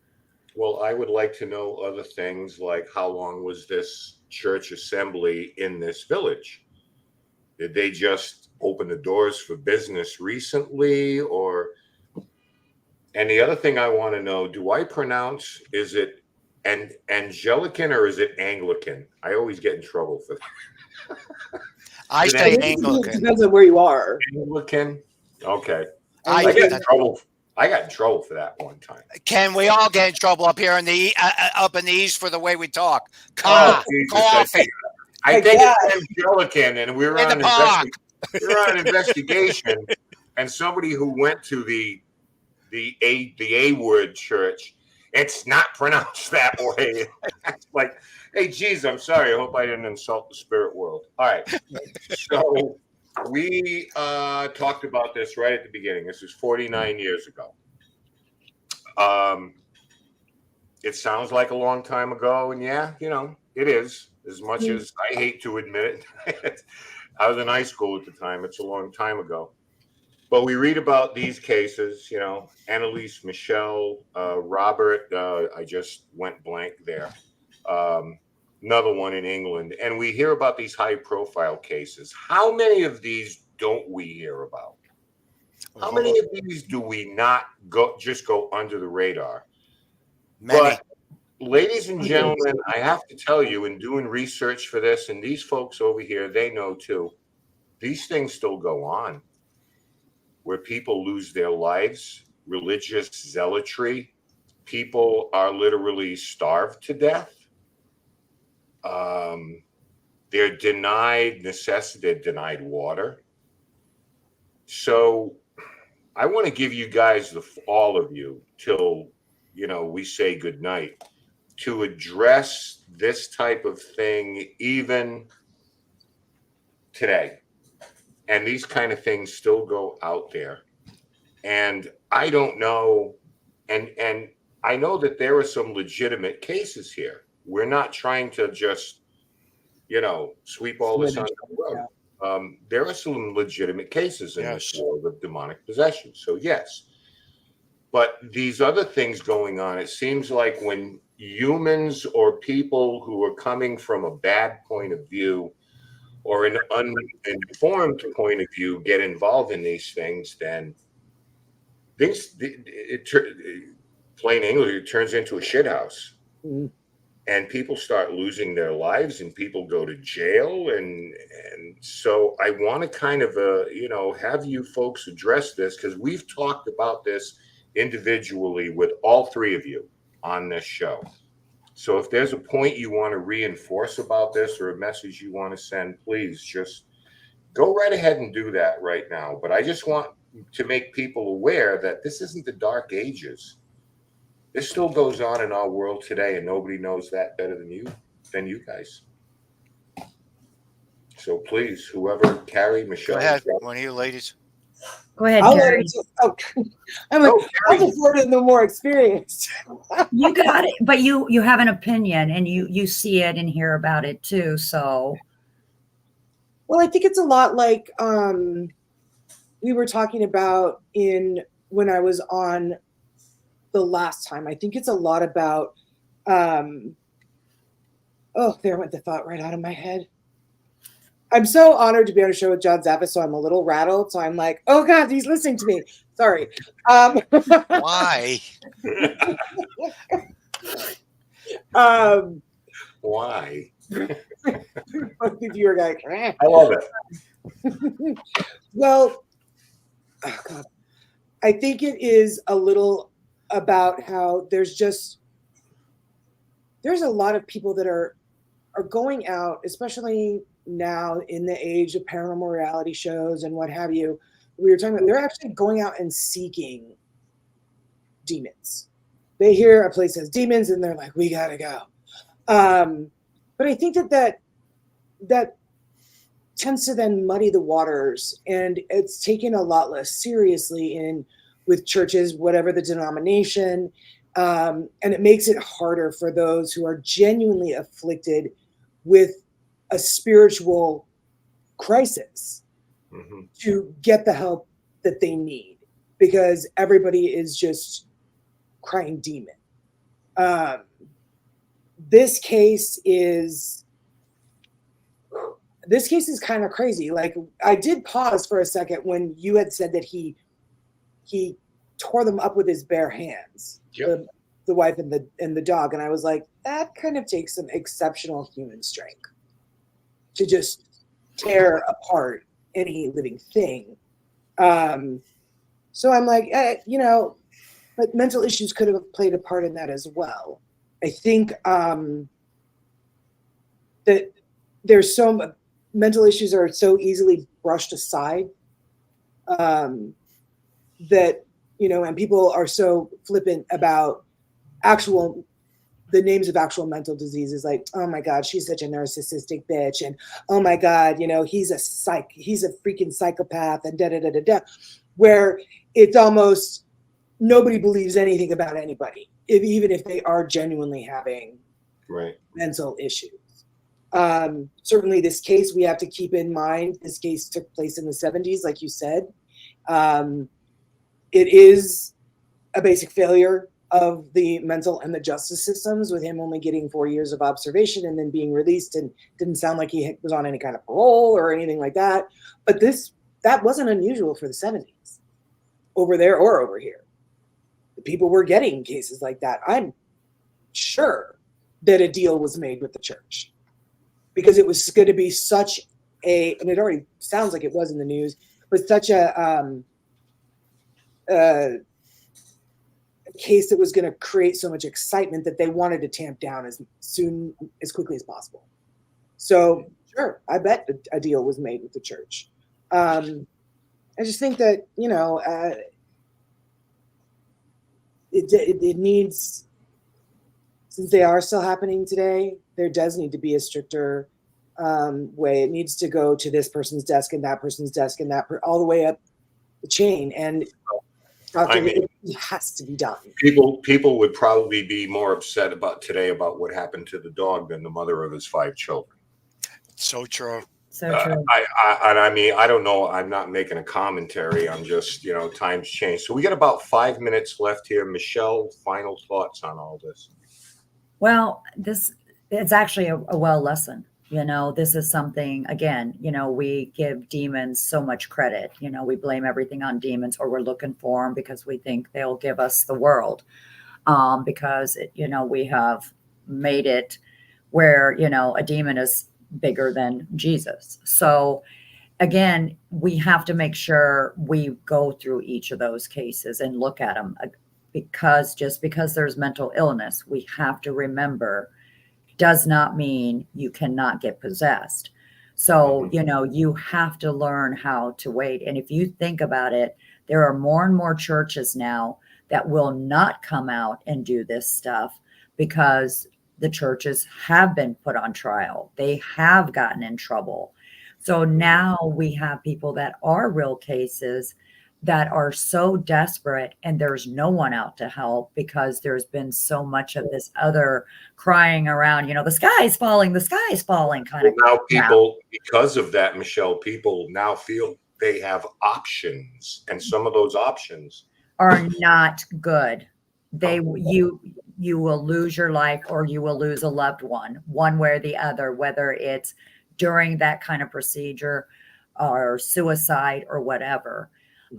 Well, I would like to know other things like how long was this church assembly in this village? Did they just open the doors for business recently? And the other thing I want to know, do I pronounce, is it Anglican or is it Anglican? I always get in trouble for that. I say Anglican. Depends on where you are. Anglican? Okay. I got in trouble for that one time. Ken, we all get in trouble up here in the up in the East for the way we talk. Jesus, Coffee. I think it's Anglican, and we were on an investigation, and somebody who went to the A-word church, it's not pronounced that way. It's like, hey, geez, I'm sorry. I hope I didn't insult the spirit world. All right. So we talked about this right at the beginning. This is 49 years ago. It sounds like a long time ago. And yeah, it is. As much as I hate to admit it. I was in high school at the time. It's a long time ago. But we read about these cases, Annalise, Michelle, Robert, I just went blank there. Another one in England. And we hear about these high profile cases. How many of these don't we hear about? How many of these do we not go under the radar? Many. But ladies and gentlemen, I have to tell you, in doing research for this, and these folks over here, they know too, these things still go on. Where people lose their lives, religious zealotry, people are literally starved to death. They're denied necessity, they're denied water. So I want to give you guys, all of you, till we say goodnight, to address this type of thing even today. And these kind of things still go out there. And I don't know. And I know that there are some legitimate cases here. We're not trying to just, sweep all this under the rug. there are some legitimate cases in this Yes. world of demonic possession. So yes, but these other things going on, it seems like when humans or people who are coming from a bad point of view or an uninformed point of view get involved in these things, then plain English, it turns into a shit house. Mm. And people start losing their lives and people go to jail. And so I want to kind of, have you folks address this, because we've talked about this individually with all three of you on this show. So if there's a point you want to reinforce about this or a message you want to send, please just go right ahead and do that right now. But I just want to make people aware that this isn't the dark ages. This still goes on in our world today, and nobody knows that better than you guys. So please, whoever, Carrie, Michelle. Go ahead, one of you ladies. Go ahead, I'll Carrie. I'm like, I'll defer to the more experienced. You got it, but you have an opinion, and you see it and hear about it too. So, well, I think it's a lot like we were talking about when I was on the last time. I think it's a lot about there went the thought right out of my head. I'm so honored to be on a show with John Zaffis, so I'm a little rattled. So I'm like, oh God, he's listening to me. Sorry. Why? Why? If you were like, I love it. Well, oh God, I think it is a little about how there's a lot of people that are going out, especially now in the age of paranormal reality shows and what have you. We were talking about, they're actually going out and seeking demons. They hear a place has demons and they're like, we gotta go. But I think that tends to then muddy the waters, and it's taken a lot less seriously with churches, whatever the denomination, and it makes it harder for those who are genuinely afflicted with a spiritual crisis to get the help that they need, because everybody is just crying demon. This case is kind of crazy. Like, I did pause for a second when you had said that he tore them up with his bare hands, the wife and the dog, and I was like, that kind of takes some exceptional human strength to just tear apart any living thing. So I'm like, but mental issues could have played a part in that as well. I think that there's mental issues are so easily brushed aside that, and people are so flippant about the names of actual mental diseases, like, oh my God, she's such a narcissistic bitch, and oh my God, he's a freaking psychopath, and da-da-da-da-da, where it's almost nobody believes anything about anybody, even if they are genuinely having mental issues. Certainly this case, we have to keep in mind, this case took place in the 70s, like you said. It is a basic failure of the mental and the justice systems, with him only getting 4 years of observation and then being released, and didn't sound like he was on any kind of parole or anything like that. But that wasn't unusual for the 70s, over there or over here. The people were getting cases like that. I'm sure that a deal was made with the church, because it was going to be such and it already sounds like it was in the news, but such a case that was going to create so much excitement that they wanted to tamp down as quickly as possible. So sure, I bet a deal was made with the church. I just think that, it needs, since they are still happening today, there does need to be a stricter way. It needs to go to this person's desk and that person's desk and all the way up the chain. And it has to be done. People would probably be more upset about what happened to the dog than the mother of his 5 children. So true. So true. I mean, I don't know. I'm not making a commentary. I'm just, times change. So we got about 5 minutes left here. Michelle, final thoughts on all this. Well, it's actually a well lesson. This is something, again, we give demons so much credit. We blame everything on demons, or we're looking for them because we think they'll give us the world. Because, we have made it where, a demon is bigger than Jesus. So again, we have to make sure we go through each of those cases and look at them, because just because there's mental illness, we have to remember, does not mean you cannot get possessed. So, you have to learn how to wait. And if you think about it, there are more and more churches now that will not come out and do this stuff because the churches have been put on trial. They have gotten in trouble. So now we have people that are real cases that are so desperate, and there's no one out to help because there's been so much of this other crying around, the sky's falling kind of. Now people, because of that, Michelle, people now feel they have options, and some of those options are not good. You will lose your life, or you will lose a loved one way or the other, whether it's during that kind of procedure or suicide or whatever.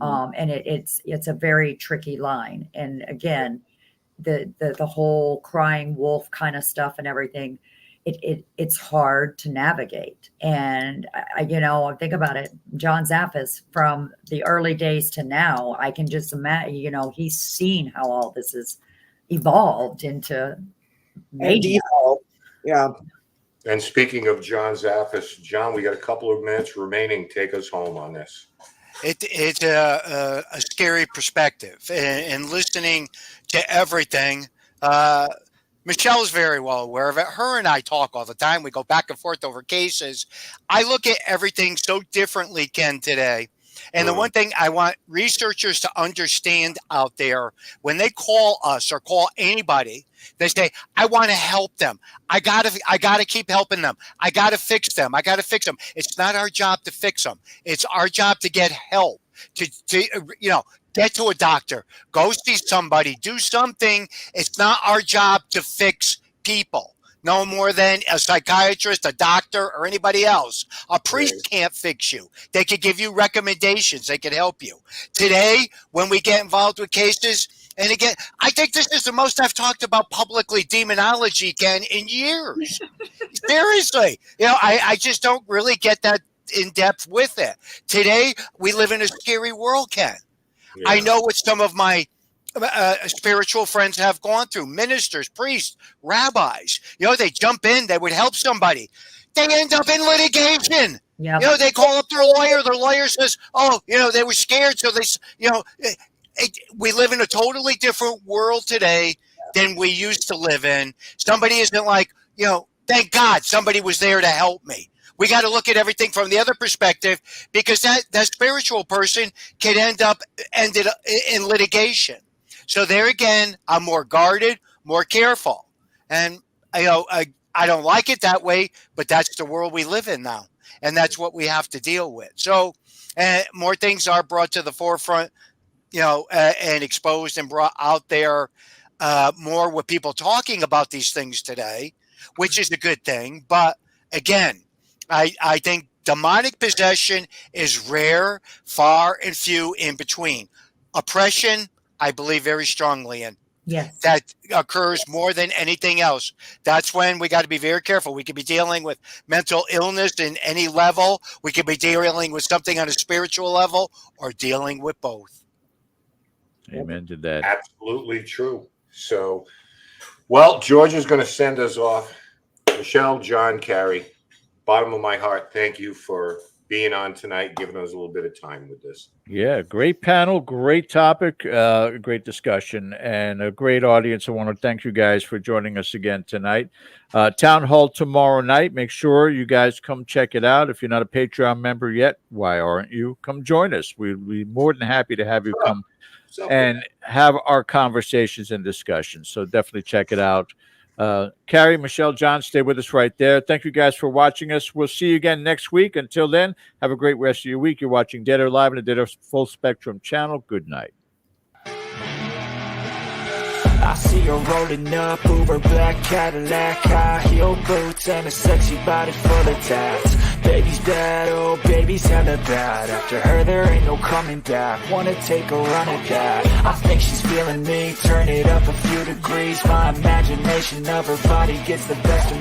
And it's a very tricky line. And again, the whole crying wolf kind of stuff and everything, it's hard to navigate. And I think about it, John Zaffis, from the early days to now, I can just imagine, he's seen how all this is evolved into media. Yeah. And speaking of John Zaffis, John, we got a couple of minutes remaining. Take us home on this. It's a scary perspective, and listening to everything. Michelle is very well aware of it. Her and I talk all the time. We go back and forth over cases. I look at everything so differently, Ken, today. And the one thing I want researchers to understand out there, when they call us or call anybody, they say, I want to help them. I gotta keep helping them. I gotta fix them. It's not our job to fix them. It's our job to get help, to get to a doctor, go see somebody, do something. It's not our job to fix people. No more than a psychiatrist, a doctor, or anybody else. A priest can't fix you. They could give you recommendations. They could help you. Today, when we get involved with cases, and again, I think this is the most I've talked about publicly demonology, Ken, in years. Seriously. I just don't really get that in depth with it. Today, we live in a scary world, Ken. Yeah. I know what some of my spiritual friends have gone through, ministers, priests, rabbis. They jump in, they would help somebody. They end up in litigation. Yep. They call up their lawyer says, they were scared. So we live in a totally different world today than we used to live in. Somebody isn't like, thank God somebody was there to help me. We got to look at everything from the other perspective, because that spiritual person can ended in litigation. So there again, I'm more guarded, more careful. And I don't like it that way, but that's the world we live in now. And that's what we have to deal with. So more things are brought to the forefront, and exposed and brought out there, more with people talking about these things today, which is a good thing. But again, I think demonic possession is rare, far and few in between. Oppression, I believe very strongly in. Yes. That occurs more than anything else. That's when we got to be very careful. We could be dealing with mental illness in any level. We could be dealing with something on a spiritual level, or dealing with both. Amen to that. Absolutely true. So, well, George is going to send us off. Michelle, John, Carrie, bottom of my heart, thank you for being on tonight, giving us a little bit of time with this. Yeah, great panel, great topic, great discussion, and a great audience. I want to thank you guys for joining us again tonight. Town Hall tomorrow night. Make sure you guys come check it out. If you're not a Patreon member yet, why aren't you? Come join us. We'd be more than happy to have you come and have our conversations and discussions. So definitely check it out. Carrie, Michelle, John, stay with us right there. Thank you guys for watching us. We'll see you again next week. Until then, have a great rest of your week. You're watching Dead or Alive on the Dead or Full Spectrum channel. Good night. I see her rolling up, Uber black Cadillac, high heel boots and a sexy body full of tats. Baby's bad, oh baby's hella bad. After her there ain't no coming back. Wanna take a run at that. I think she's feeling me, turn it up a few degrees. My imagination of her body gets the best of me.